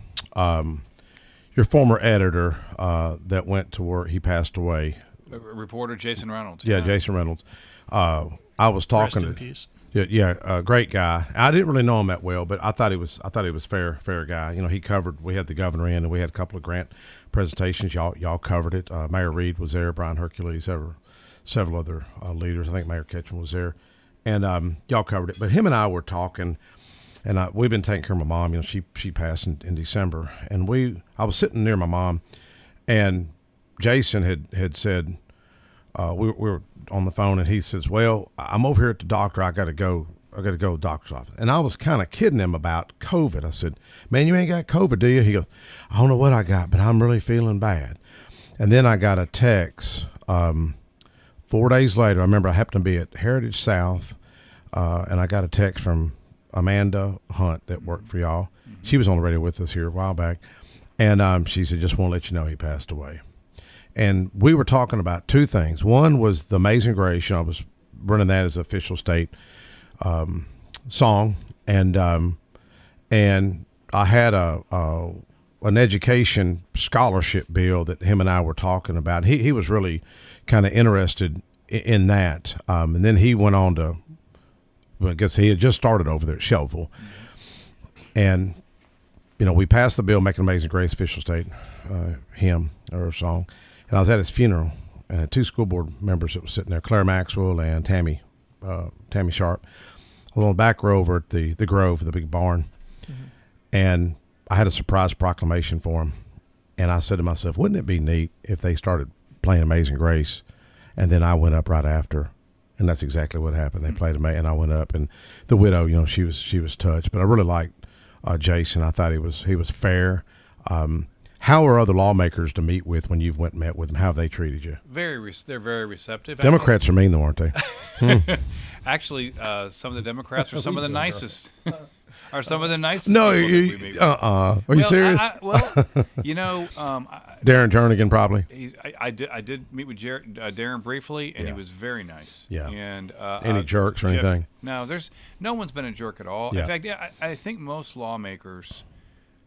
Speaker 9: former editor that went to work. He passed away.
Speaker 10: Reporter Jason Reynolds.
Speaker 9: Yeah, Jason Reynolds. I was talking
Speaker 11: Rest in
Speaker 9: to.
Speaker 11: peace.
Speaker 9: Yeah, great guy. I didn't really know him that well, but I thought he was fair guy. He covered. We had the governor in, and we had a couple of grant presentations. Y'all covered it. Mayor Reed was there, Brian Hercules, several other leaders. I think Mayor Ketchum was there, and y'all covered it. But him and I were talking, and we've been taking care of my mom. She passed in December, and I was sitting near my mom, and Jason had said we were on the phone, and he says, "Well, I'm over here at the doctor. I got to go to the doctor's office." And I was kind of kidding him about COVID. I said, "Man, you ain't got COVID, do you?" He goes, "I don't know what I got, but I'm really feeling bad." And then I got a text 4 days later. I remember I happened to be at Heritage South, and I got a text from Amanda Hunt that worked for y'all. She was on the radio with us here a while back, and she said, "Just want to let you know he passed away." And we were talking about two things. One was the Amazing Grace. I was running that as an official state song, and I had an education scholarship bill that him and I were talking about. He was really kind of interested in that, and then he went on to. Well, I guess he had just started over there at Shelville, and we passed the bill making Amazing Grace official state hymn or song. And I was at his funeral, and I had two school board members that were sitting there, Claire Maxwell and Tammy Sharp, on the back row over at the Grove, the big barn. Mm-hmm. And I had a surprise proclamation for him. And I said to myself, wouldn't it be neat if they started playing Amazing Grace? And then I went up right after. And that's exactly what happened. They played and I went up. And the widow, she was touched. But I really liked Jason. I thought he was fair. How are other lawmakers to meet with when you've went and met with them? How have they treated you?
Speaker 10: They're very receptive.
Speaker 9: Democrats are mean, though, aren't they?
Speaker 10: Actually, some of the Democrats are some of the nicest. Are some of the nicest.
Speaker 9: No,
Speaker 10: Are
Speaker 9: you serious?
Speaker 10: Darren
Speaker 9: Jernigan probably.
Speaker 10: I did meet with Darren briefly, and he was very nice.
Speaker 9: Yeah.
Speaker 10: And
Speaker 9: any jerks or anything?
Speaker 10: No, no one's been a jerk at all.
Speaker 9: Yeah.
Speaker 10: In fact, I think most lawmakers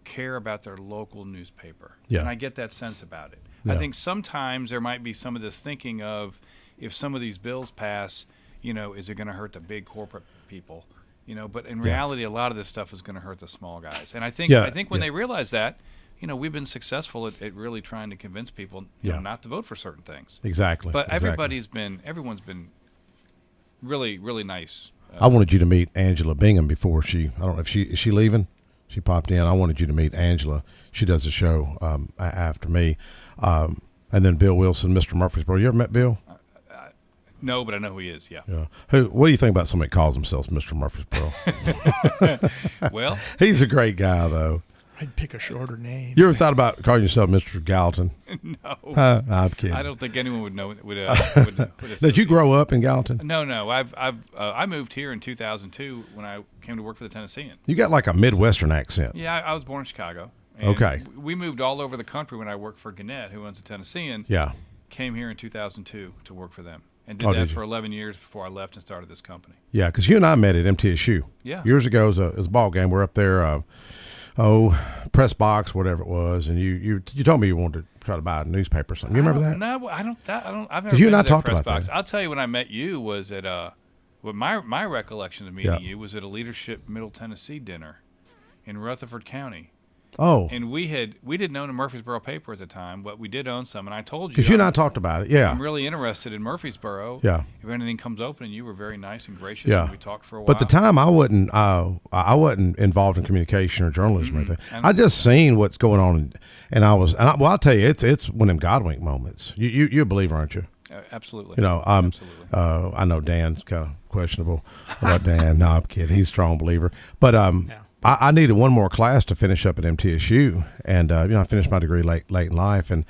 Speaker 10: care about their local newspaper.
Speaker 9: Yeah.
Speaker 10: And I get that sense about it.
Speaker 9: Yeah.
Speaker 10: I think sometimes there might be some of this thinking of, if some of these bills pass, is it going to hurt the big corporate people? But in reality, a lot of this stuff is going to hurt the small guys. And I think when they realize that, we've been successful at really trying to convince people not to vote for certain things.
Speaker 9: Exactly.
Speaker 10: But everyone's been really, really nice.
Speaker 9: I wanted you to meet Angela Bingham before I don't know if is she leaving? She popped in. I wanted you to meet Angela. She does a show after me. And then Bill Wilson, Mr. Murfreesboro. You ever met Bill?
Speaker 10: No, but I know who he is, yeah.
Speaker 9: What do you think about somebody that calls themselves Mr. Murfreesboro?
Speaker 10: Well.
Speaker 9: He's a great guy, though.
Speaker 11: I'd pick a shorter name.
Speaker 9: You ever thought about calling yourself Mr. Gallatin?
Speaker 10: No.
Speaker 9: I'm kidding.
Speaker 10: I don't think anyone would know.
Speaker 9: Did you grow up in Gallatin?
Speaker 10: No. I moved here in 2002 when I came to work for the Tennessean.
Speaker 9: You got like a Midwestern accent.
Speaker 10: Yeah, I was born in Chicago. And
Speaker 9: okay.
Speaker 10: We moved all over the country when I worked for Gannett, who owns the Tennessean.
Speaker 9: Yeah.
Speaker 10: Came here in 2002 to work for them. And did that for 11 years before I left and started this company.
Speaker 9: Yeah, because you and I met at MTSU.
Speaker 10: Yeah.
Speaker 9: Years ago, it was a ball game. We're up there, press box, whatever it was, and you told me you wanted to try to buy a newspaper or something. You remember that?
Speaker 10: No, I don't. I've never.
Speaker 9: Because you and I
Speaker 10: been to that
Speaker 9: talked
Speaker 10: press
Speaker 9: about
Speaker 10: box.
Speaker 9: that.
Speaker 10: I'll tell you, when I met you was at my recollection of meeting you was at a leadership Middle Tennessee dinner in Rutherford County.
Speaker 9: Oh.
Speaker 10: And we didn't own a Murfreesboro paper at the time, but we did own some, and I told you.
Speaker 9: Because you and I talked about it, yeah.
Speaker 10: I'm really interested in Murfreesboro.
Speaker 9: Yeah.
Speaker 10: If anything comes open, and you were very nice and gracious,
Speaker 9: Yeah.
Speaker 10: and we talked for a while.
Speaker 9: But at the time, I wasn't involved in communication or journalism or anything.
Speaker 10: And
Speaker 9: I just seen what's going on, and I'll tell you, it's one of them Godwink moments. You're a believer, aren't you?
Speaker 10: Absolutely.
Speaker 9: Absolutely. I know Dan's kind of questionable about Dan. No, I'm kidding. He's a strong believer. But I needed one more class to finish up at MTSU, and I finished my degree late in life, and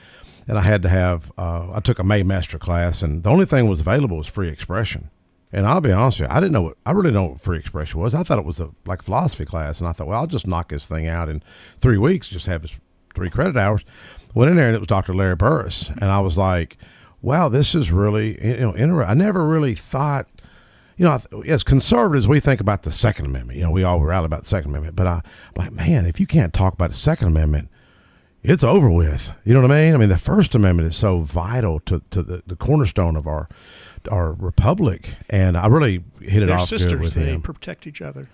Speaker 9: I had to have I took a May master class, and the only thing that was available was free expression, And I'll be honest with you, I really didn't know what free expression was. I thought it was like a philosophy class, and I thought, well, I'll just knock this thing out in 3 weeks, just have 3 credit hours. Went in there, and it was Dr. Larry Burris, and I was like, wow, this is really interesting. I never really thought, as conservatives, we think about the Second Amendment. We all rally about the Second Amendment, but I'm like, man, if you can't talk about the Second Amendment, it's over with. You know what I mean? I mean, the First Amendment is so vital to the cornerstone of our republic, and I really hit it off good with him.
Speaker 11: They protect each other.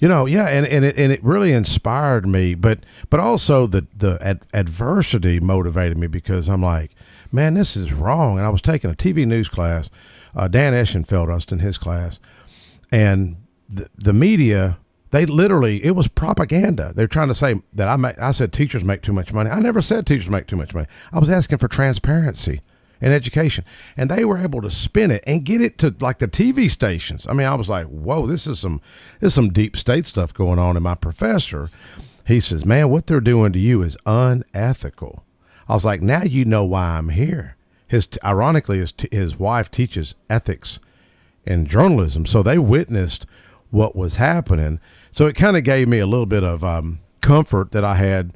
Speaker 9: And it really inspired me, but also the adversity motivated me, because I'm like, man, this is wrong. And I was taking a TV news class, Dan Eschenfeld us in his class, and the media, they literally, it was propaganda. They're trying to say that I said teachers make too much money. I never said teachers make too much money. I was asking for transparency in education, and they were able to spin it and get it to like the TV stations. I mean, I was like, whoa, this is some deep state stuff going on. And my professor, he says, man, what they're doing to you is unethical. I was like, now you know why I'm here. Ironically, his wife teaches ethics and journalism, so they witnessed what was happening. So it kind of gave me a little bit of comfort that I had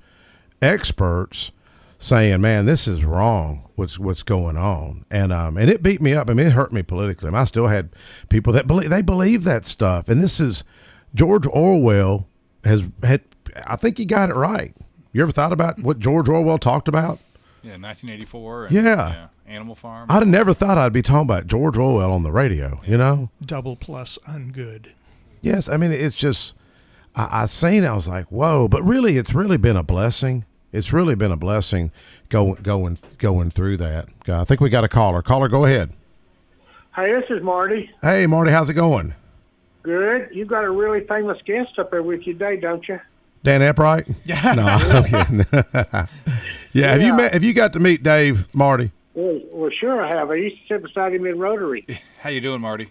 Speaker 9: experts saying, man, this is wrong, what's going on. And it beat me up. I mean, it hurt me politically. I mean, I still had people that believe that stuff. And this is, George Orwell I think he got it right. You ever thought about what George Orwell talked about?
Speaker 10: Yeah, 1984.
Speaker 9: Yeah.
Speaker 10: Animal Farm.
Speaker 9: I'd have never thought I'd be talking about George Orwell on the radio,
Speaker 11: Double plus ungood.
Speaker 9: Yes, I mean, it's just, I seen it, I was like, whoa. But really, it's really been a blessing. It's really been a blessing going through that. I think we got a caller. Caller, go ahead.
Speaker 16: Hey, this is Marty.
Speaker 9: Hey, Marty, how's it going?
Speaker 16: Good. You got a really famous guest up there with you today, don't you?
Speaker 9: Dan Eppright?
Speaker 16: Yeah.
Speaker 9: No, I'm kidding. Yeah. Have you got to meet Dave, Marty?
Speaker 16: Well, sure I have. I used to sit beside him in Rotary.
Speaker 10: How you doing, Marty?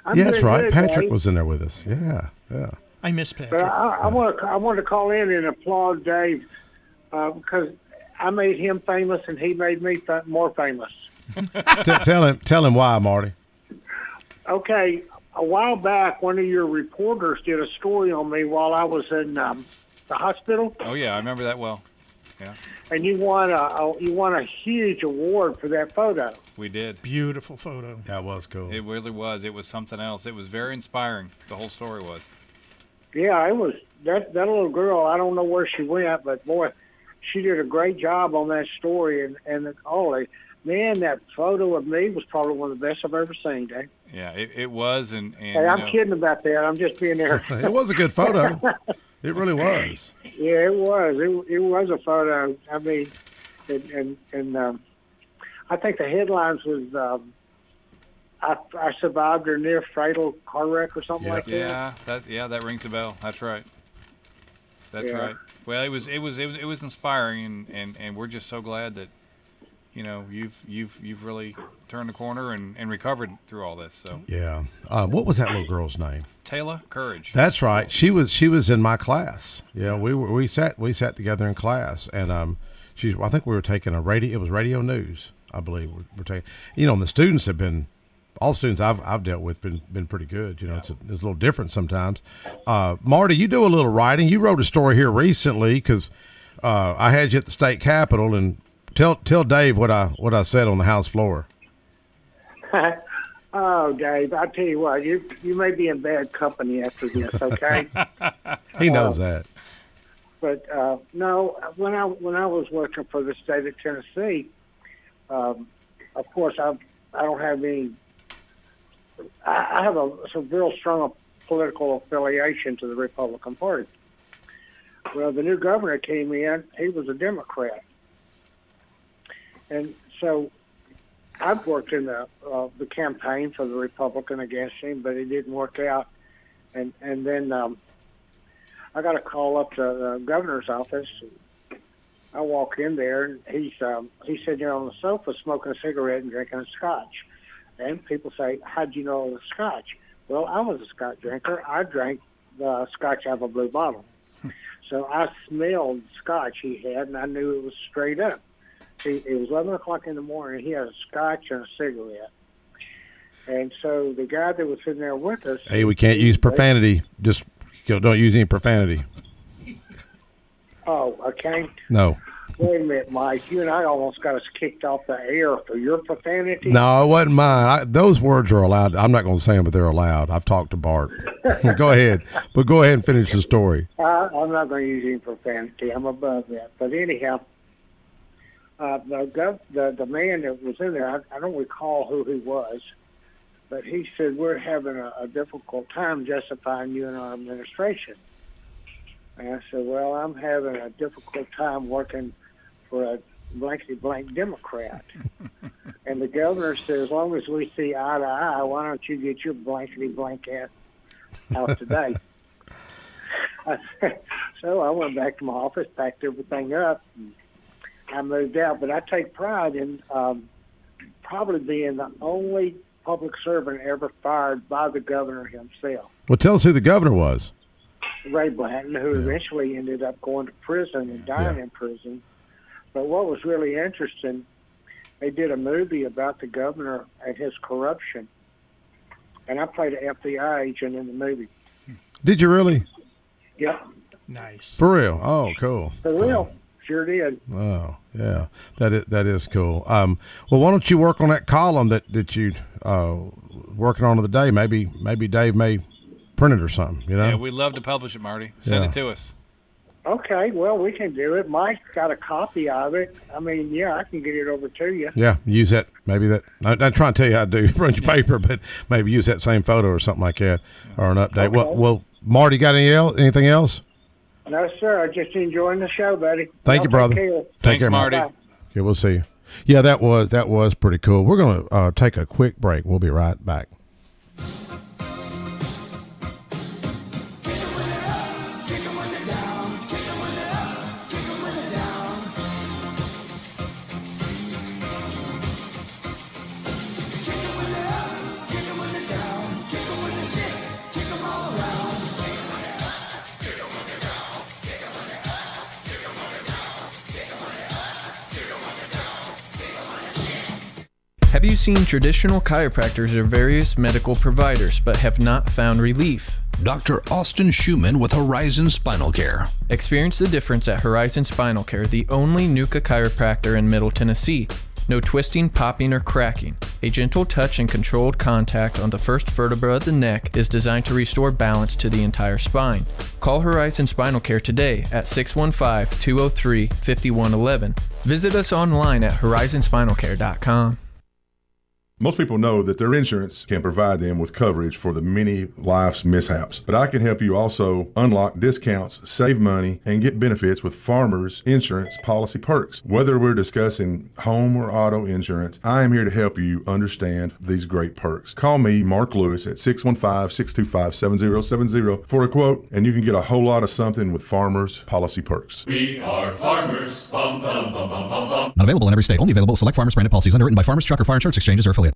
Speaker 16: I'm
Speaker 9: That's right.
Speaker 16: good,
Speaker 9: Patrick
Speaker 16: Dave.
Speaker 9: was in there with us. Yeah.
Speaker 11: I miss Patrick.
Speaker 16: But I want to call in and applaud Dave because I made him famous and he made me more famous.
Speaker 9: Tell him why, Marty.
Speaker 16: Okay, a while back, one of your reporters did a story on me while I was in the hospital.
Speaker 10: Oh yeah, I remember that well. Yeah.
Speaker 16: And you won a huge award for that photo.
Speaker 10: We did.
Speaker 11: Beautiful photo.
Speaker 9: That was cool.
Speaker 10: It really was. It was something else. It was very inspiring. The whole story was.
Speaker 16: Yeah, it was. That little girl, I don't know where she went, but boy, she did a great job on that story. And man, that photo of me was probably one of the best I've ever seen, Dave.
Speaker 10: Yeah, it was. And
Speaker 16: hey, I'm kidding about that. I'm just being there.
Speaker 9: It was a good photo. It really was.
Speaker 16: Yeah, it was. It was a photo. I mean, and I think the headlines was I survived a near fatal car wreck or something like that.
Speaker 10: That rings a bell. That's right. That's
Speaker 16: Yeah.
Speaker 10: right. Well, it was inspiring, and we're just so glad that you've really turned the corner and recovered through all this. So
Speaker 9: Yeah. What was that little girl's name?
Speaker 10: Taylor Courage.
Speaker 9: That's right. She was in my class. Yeah, we sat together in class, and I think we were taking it was radio news, I believe. We're taking, and the students have been, all the students I've dealt with been pretty good. It's a little different sometimes. Marty, you do a little writing. You wrote a story here recently because I had you at the state capitol, and tell Dave what I said on the House floor.
Speaker 16: Oh, Dave, I tell you what, you may be in bad company after this, okay?
Speaker 9: He knows that.
Speaker 16: But no, when I was working for the state of Tennessee, of course I don't have any. I have some real strong political affiliation to the Republican Party. Well, the new governor came in; he was a Democrat, and so I've worked in the campaign for the Republican against him, but it didn't work out. And then I got a call up to the governor's office. I walk in there, and he said, you're on the sofa smoking a cigarette and drinking a scotch. And people say, how'd you know it was scotch? Well, I was a scotch drinker. I drank the scotch out of a blue bottle. So I smelled scotch he had, and I knew it was straight up. It was 11 o'clock in the morning. He had a scotch and a cigarette. And so the guy that was in there with us.
Speaker 9: Hey, we can't use profanity. Just don't use any profanity.
Speaker 16: Oh, I can't?
Speaker 9: No.
Speaker 16: Wait a minute, Mike. You and I almost got us kicked off the air for your profanity.
Speaker 9: No, it wasn't mine. Those words are allowed. I'm not going to say them, but they're allowed. I've talked to Bart. Go ahead. But go ahead and finish the story.
Speaker 16: I'm not going to use any profanity. I'm above that. But anyhow, the man that was in there, I don't recall who he was, but he said, we're having a difficult time justifying you in our administration. And I said, well, I'm having a difficult time working for a blankety-blank Democrat. And the governor said, as long as we see eye to eye, why don't you get your blankety-blank ass out today? So I went back to my office, packed everything up, and I moved out. But I take pride in probably being the only public servant ever fired by the governor himself.
Speaker 9: Well, tell us who the governor was.
Speaker 16: Ray Blanton, who eventually ended up going to prison and dying in prison. But what was really interesting, they did a movie about the governor and his corruption. And I played an FBI agent in the movie.
Speaker 9: Did you really?
Speaker 16: Yep.
Speaker 11: Nice.
Speaker 9: For real? Oh, cool.
Speaker 16: For real. Sure did.
Speaker 9: Oh, yeah. That is cool. Well, why don't you work on that column that you working on the day? Maybe Dave may print it or something, you know?
Speaker 10: Yeah, we'd love to publish it, Marty. Send it to us.
Speaker 16: Okay, well, we can do it. Mike's got a copy of it. I mean, yeah, I can get it over to you.
Speaker 9: Yeah, use that. Maybe that. I'm not trying to tell you how to do print your paper, but maybe use that same photo or something like that, or an update.
Speaker 16: Okay.
Speaker 9: Well, Marty, got anything else?
Speaker 16: No, sir. I'm just enjoying the show, buddy.
Speaker 9: Thank you, brother.
Speaker 16: Take care.
Speaker 9: Take care,
Speaker 10: Marty.
Speaker 16: Bye.
Speaker 9: Okay, we'll see you. Yeah, that was pretty cool. We're going to take a quick break. We'll be right back.
Speaker 2: Have you seen traditional chiropractors or various medical providers but have not found relief?
Speaker 3: Dr. Austin Schumann with Horizon Spinal Care.
Speaker 2: Experience the difference at Horizon Spinal Care, the only NUCA chiropractor in Middle Tennessee. No twisting, popping, or cracking. A gentle touch and controlled contact on the first vertebra of the neck is designed to restore balance to the entire spine. Call Horizon Spinal Care today at 615-203-5111. Visit us online at horizonspinalcare.com.
Speaker 4: Most people know that their insurance can provide them with coverage for the many life's mishaps, but I can help you also unlock discounts, save money, and get benefits with Farmers Insurance policy perks. Whether we're discussing home or auto insurance, I am here to help you understand these great perks. Call me, Mark Lewis, at 615-625-7070 for a quote, and you can get a whole lot of something with Farmers policy perks.
Speaker 5: We are farmers. Bum, bum, bum, bum, bum, bum.
Speaker 6: Not available in every state. Only available at select Farmers branded policies underwritten by Farmers Truck or Fire Insurance Exchanges or affiliate.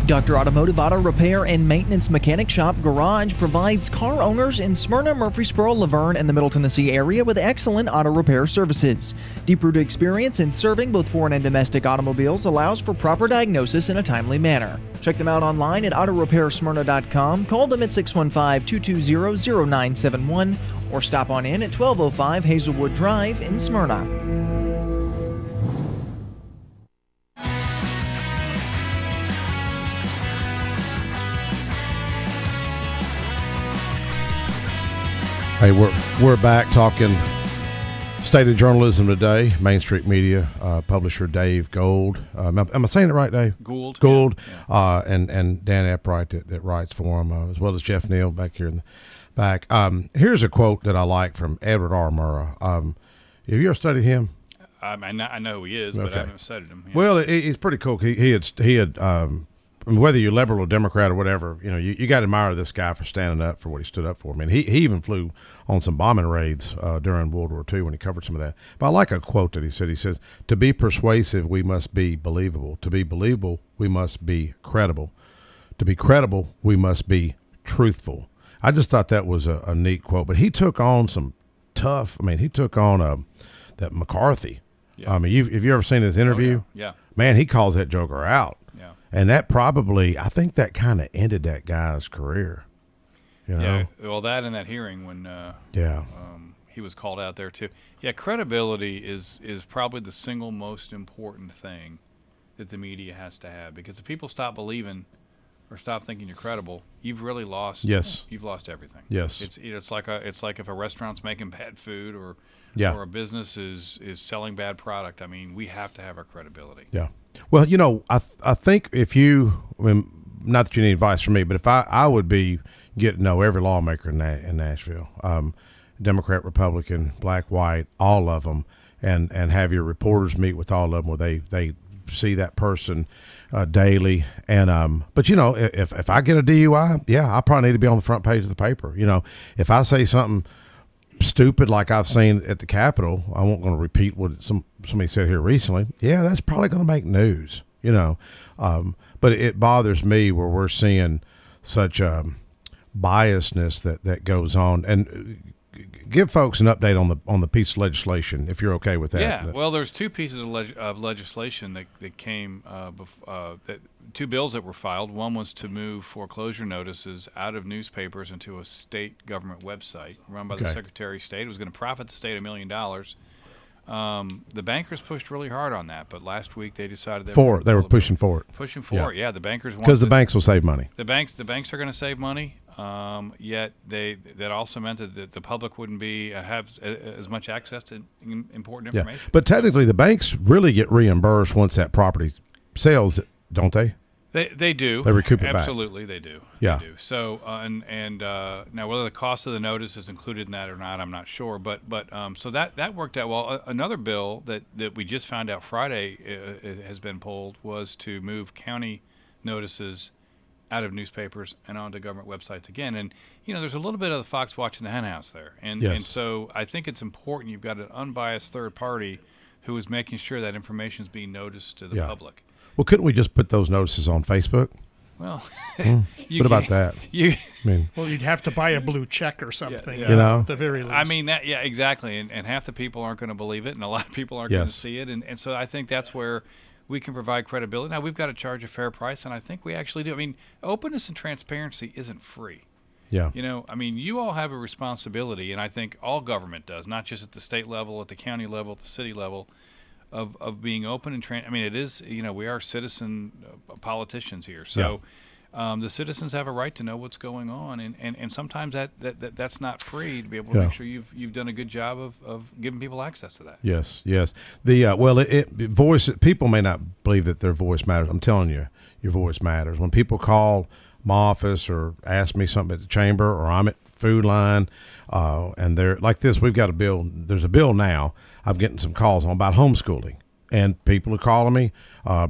Speaker 12: Dr. Automotive Auto Repair and Maintenance Mechanic Shop Garage provides car owners in Smyrna, Murfreesboro, Laverne, and the Middle Tennessee area with excellent auto repair services. Deep-rooted experience in serving both foreign and domestic automobiles allows for proper diagnosis in a timely manner. Check them out online at autorepairsmyrna.com, call them at 615-220-0971, or stop on in at 1205 Hazelwood Drive in Smyrna.
Speaker 9: Hey, we're back talking state of journalism today. Main Street Media publisher Dave Gould. Am I saying it right, Dave?
Speaker 10: Gould.
Speaker 9: Yeah. And Dan Eppright that writes for him, as well as Jeff Neal back here in the back. Here's a quote that I like from Edward R. Murrah. Have you ever studied him?
Speaker 10: I know who he is, but I haven't studied him. Yeah.
Speaker 9: Well, he's pretty cool. He had whether you're liberal or Democrat or whatever, you got to admire this guy for standing up for what he stood up for. I mean, he even flew on some bombing raids during World War II when he covered some of that. But I like a quote that he said. He says, "To be persuasive, we must be believable. To be believable, we must be credible. To be credible, we must be truthful." I just thought that was a neat quote. But he took on some tough. I mean, he took on that McCarthy.
Speaker 10: Yeah.
Speaker 9: I mean, have you ever seen his interview?
Speaker 10: Oh, yeah.
Speaker 9: Man, he calls that joker out.
Speaker 10: Yeah.
Speaker 9: And that probably, I think that kind of ended that guy's career. You know?
Speaker 10: Yeah. Well, that and that hearing when he was called out there too. Yeah, credibility is probably the single most important thing that the media has to have, because if people stop believing or stop thinking you're credible, you've really lost.
Speaker 9: Yes.
Speaker 10: You've lost everything.
Speaker 9: Yes.
Speaker 10: It's like if a restaurant's making bad food or a business is selling bad product. I mean, we have to have our credibility.
Speaker 9: Yeah. Well, you know, I think if you, I mean, not that you need advice from me, but if I would be getting to know every lawmaker in Nashville, Democrat, Republican, black, white, all of them, and have your reporters meet with all of them where they see that person daily. And but you know, if I get a DUI, I probably need to be on the front page of the paper. You know, if I say something stupid like I've seen at the Capitol, I won't going to repeat what somebody said here recently. Yeah, that's probably going to make news. You know, but it bothers me where we're seeing such biasness that goes on. And give folks an update on the piece of legislation, if you're okay with that.
Speaker 10: Yeah, well, there's two pieces of legislation that came, two bills that were filed. One was to move foreclosure notices out of newspapers into a state government website run by the Secretary of State. It was going to profit the state $1 million. The bankers pushed really hard on that, but last week they decided they were
Speaker 9: pushing for it.
Speaker 10: Pushing for it, yeah. The bankers wanted
Speaker 9: because the banks will save money.
Speaker 10: The banks are going to save money. Yet that also meant that the public wouldn't have as much access to important information.
Speaker 9: Yeah. But technically, the banks really get reimbursed once that property sells, don't they?
Speaker 10: They do.
Speaker 9: They recoup it back.
Speaker 10: Absolutely, they do.
Speaker 9: Yeah.
Speaker 10: They do. So now whether the cost of the notice is included in that or not, I'm not sure. But so that worked out well. Another bill that we just found out Friday has been pulled was to move county notices out of newspapers and onto government websites again. And, you know, there's a little bit of the fox watching the hen house there. And so I think it's important you've got an unbiased third party who is making sure that information is being noticed to the public.
Speaker 9: Well, couldn't we just put those notices on Facebook?
Speaker 10: Well,
Speaker 9: what about that?
Speaker 11: Well, you'd have to buy a blue check or something,
Speaker 9: you know,
Speaker 11: at the very least.
Speaker 10: I mean, exactly. And half the people aren't going to believe it, and a lot of people aren't going to see it. And so I think that's where we can provide credibility. Now, we've got to charge a fair price, and I think we actually do. I mean, openness and transparency isn't free.
Speaker 9: Yeah.
Speaker 10: You know, I mean, you all have a responsibility, and I think all government does, not just at the state level, at the county level, at the city level, of being open and I mean, it is, you know, we are citizen politicians here. So the citizens have a right to know what's going on, and sometimes that's not free to be able to make sure you've done a good job of giving people access to that.
Speaker 9: Yes. The voice, people may not believe that their voice matters. I'm telling you, your voice matters. When people call my office or ask me something at the chamber, or I'm at Food Line, and they're like this, we've got a bill. There's a bill now. I'm getting some calls on about homeschooling, and people are calling me.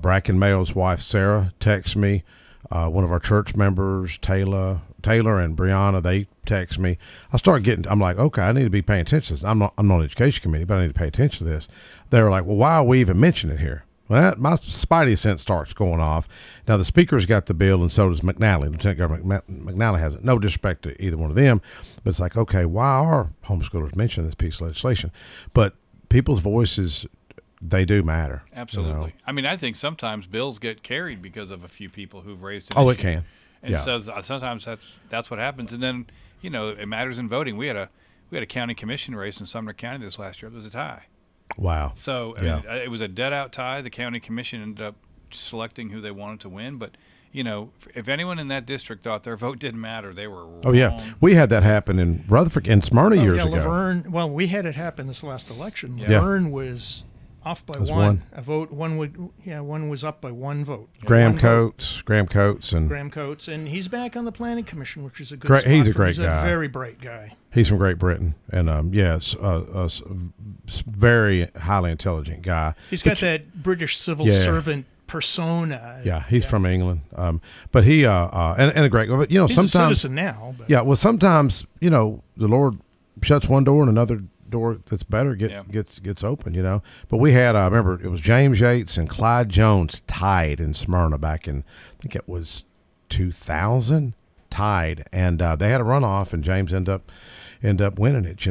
Speaker 9: Bracken Mayo's wife Sarah texts me. One of our church members, Taylor and Brianna, they text me. I'm like, okay, I need to be paying attention to this. I'm not on the education committee, but I need to pay attention to this. They were like, well, why are we even mentioning it here? Well, my spidey sense starts going off. Now, the speaker's got the bill, and so does McNally. Lieutenant Governor McNally has it. No disrespect to either one of them, but it's like, okay, why are homeschoolers mentioning this piece of legislation? But people's voices, they do matter.
Speaker 10: Absolutely.
Speaker 9: You know?
Speaker 10: I mean, I think sometimes bills get carried because of a few people who've raised it.
Speaker 9: Oh, it can.
Speaker 10: And so sometimes that's what happens. And then, you know, it matters in voting. We had a county commission race in Sumner County this last year. It was a tie.
Speaker 9: Wow.
Speaker 10: So I mean, it was a dead-out tie. The county commission ended up selecting who they wanted to win. But, you know, if anyone in that district thought their vote didn't matter, they were wrong.
Speaker 9: Oh, yeah. We had that happen in Rutherford and Smyrna years ago.
Speaker 11: Laverne, well, we had it happen this last election. Laverne was off by one. A vote. One was up by one vote.
Speaker 9: Graham Coates,
Speaker 11: and he's back on the planning commission, which is a good spot.
Speaker 9: He's a great
Speaker 11: guy.
Speaker 9: He's
Speaker 11: a very bright guy.
Speaker 9: He's from Great Britain, and a very highly intelligent guy.
Speaker 11: He's got that British civil servant persona.
Speaker 9: Yeah, he's from England, but he and a great guy. But you know,
Speaker 11: he's
Speaker 9: sometimes
Speaker 11: a citizen now. But.
Speaker 9: Yeah, well, sometimes you know the Lord shuts one door and another door that's better gets open, you know. But we had I remember it was James Yates and Clyde Jones tied in Smyrna back in, I think it was 2000, tied, and they had a runoff, and James end up winning it.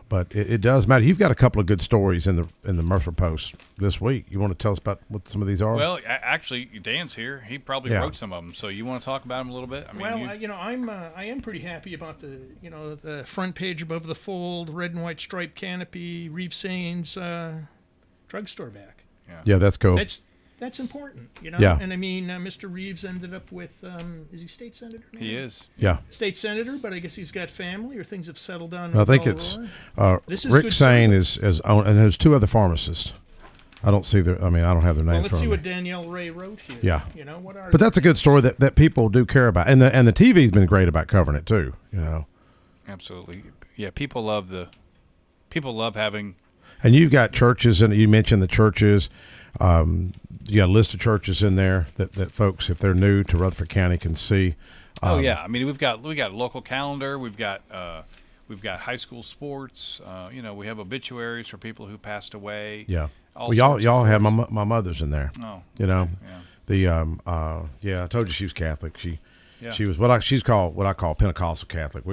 Speaker 9: But it does matter. You've got a couple of good stories in the Murfreesboro Post this week. You want to tell us about what some of these are?
Speaker 10: Well, actually, Dan's here. He probably wrote some of them. So you want to talk about them a little bit?
Speaker 11: I am pretty happy about the front page above the fold, red and white striped canopy, Reeves Sain's drugstore back.
Speaker 9: Yeah, that's cool.
Speaker 11: That's important,
Speaker 9: Yeah.
Speaker 11: And I mean, Mr. Reeves ended up with, is he state senator now?
Speaker 10: He is.
Speaker 9: Yeah.
Speaker 11: State senator, but I guess he's got family, or things have settled down.
Speaker 9: I think it's Rick Sain is on, and there's two other pharmacists. I don't see their. I don't have their name.
Speaker 11: Well, let's see what Danielle Ray wrote here.
Speaker 9: Yeah.
Speaker 11: What are?
Speaker 9: But that's a good story that people do care about, and the TV's been great about covering it too.
Speaker 10: Absolutely. Yeah. People love having. And
Speaker 9: you've got churches, and you mentioned the churches. You got a list of churches in there that folks, if they're new to Rutherford County, can see.
Speaker 10: Yeah, we've got a local calendar. We've got high school sports. We have obituaries for people who passed away.
Speaker 9: Yeah. Well, y'all have my mother's in there.
Speaker 10: Oh.
Speaker 9: I told you she was Catholic. She was what I call Pentecostal Catholic.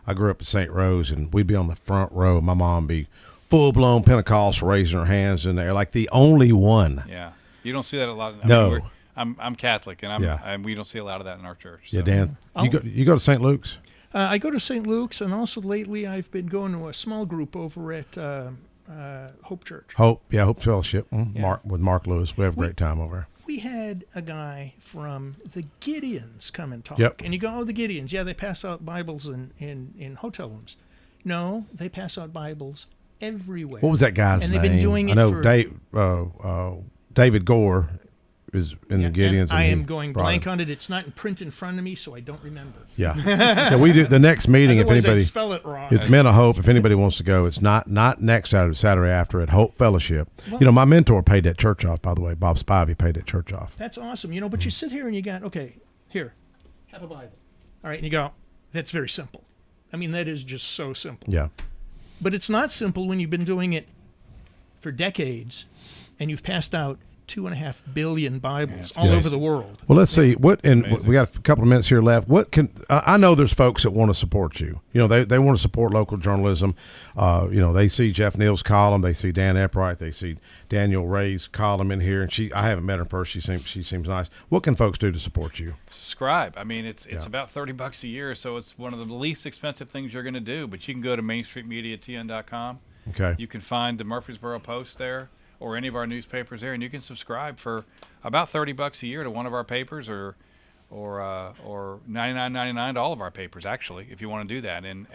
Speaker 9: I grew up in St. Rose, and we'd be on the front row. My mom would be full-blown Pentecostal, raising her hands in there, like the only one.
Speaker 10: Yeah, you don't see that a lot.
Speaker 9: No.
Speaker 10: I'm Catholic, and we don't see a lot of that in our church. So.
Speaker 9: Yeah, Dan, you go to St. Luke's?
Speaker 11: I go to St. Luke's, and also lately I've been going to a small group over at Hope Church.
Speaker 9: Hope Fellowship. With Mark Lewis. We have a great time over there.
Speaker 11: We had a guy from the Gideons come and talk.
Speaker 9: Yep.
Speaker 11: And you go, the Gideons, they pass out Bibles in hotel rooms. No, they pass out Bibles everywhere.
Speaker 9: What was that guy's name?
Speaker 11: And they've been doing it
Speaker 9: David Gore is in the Gideons.
Speaker 11: I am going blank on it. It's not in print in front of me, so I don't remember.
Speaker 9: Yeah. We do the next meeting.
Speaker 11: Otherwise,
Speaker 9: if anybody
Speaker 11: I'd spell it wrong.
Speaker 9: It's Men of Hope. If anybody wants to go, it's not next Saturday after at Hope Fellowship.
Speaker 11: Well,
Speaker 9: my mentor paid that church off. By the way, Bob Spivey paid that church off.
Speaker 11: That's awesome. But you sit here and you got, okay, here, have a Bible. All right, and you go, that's very simple. That is just so simple.
Speaker 9: Yeah.
Speaker 11: But it's not simple when you've been doing it for decades, and you've passed out 2.5 billion Bibles all over the world.
Speaker 9: Well, let's see we got a couple of minutes here left. What can I know? There's folks that want to support you. They want to support local journalism. They see Jeff Neal's column, they see Dan Eppright, they see Daniel Ray's column in here, and I haven't met her in person. She seems nice. What can folks do to support you?
Speaker 10: Subscribe. It's about $30 a year, so it's one of the least expensive things you're going to do. But you can go to MainStreetMediaTN.com.
Speaker 9: Okay.
Speaker 10: You can find the Murfreesboro Post there, or any of our newspapers there, and you can subscribe for about $30 a year to one of our papers, or $99.99 to all of our papers, actually, if you want to do that. And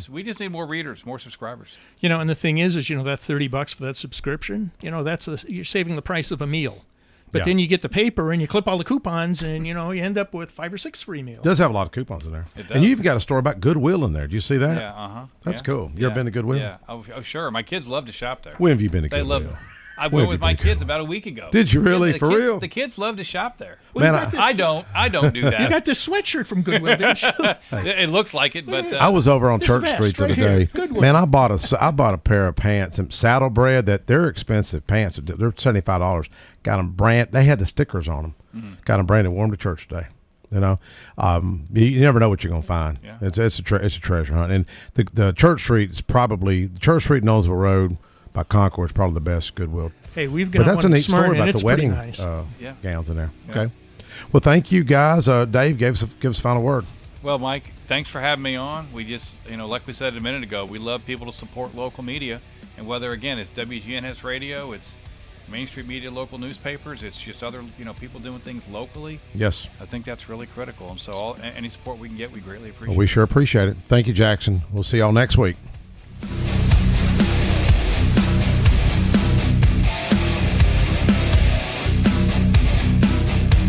Speaker 10: we just need more readers, more subscribers.
Speaker 11: And the thing is that $30 for that subscription, you're saving the price of a meal. But then you get the paper and you clip all the coupons, and you end up with 5 or 6 free meals.
Speaker 9: It does have a lot of coupons in there.
Speaker 10: It does.
Speaker 9: And you've got a story about Goodwill in there. Do you see that?
Speaker 10: Yeah,
Speaker 9: That's cool. You ever been to Goodwill?
Speaker 10: Yeah. Oh, sure. My kids love to shop there.
Speaker 9: When have you been to Goodwill?
Speaker 10: They love it. I went with my kids about a week ago.
Speaker 9: Did you really? For real?
Speaker 10: The kids love to shop there.
Speaker 9: Man,
Speaker 10: I don't do that.
Speaker 11: You got this sweatshirt from Goodwill, didn't you?
Speaker 10: It looks like it, but
Speaker 9: I was over on Church Street the other day. Man, I bought a pair of pants, some Saddlebred, that they're expensive pants. They're $75. Got them they had the stickers on them. Mm-hmm. Got them branded. Wore them to church today. You never know what you're gonna find. Yeah. It's a treasure hunt. And the Church Street is probably Church Street, Knowlesville Road by Concord is probably the best Goodwill.
Speaker 11: Hey, we've got.
Speaker 9: But that's a neat story about the wedding
Speaker 11: nice.
Speaker 9: gowns in there. Yeah. Okay. Well, thank you guys. Dave, give us a final word.
Speaker 10: Well, Mike, thanks for having me on. We just, like we said a minute ago, we love people to support local media, and whether again it's WGNS radio, it's Main Street Media, local newspapers, it's just other people doing things locally.
Speaker 9: Yes.
Speaker 10: I think that's really critical, and so any support we can get, we greatly appreciate.
Speaker 9: Well, we sure appreciate it. Thank you, Jackson. We'll see y'all next week.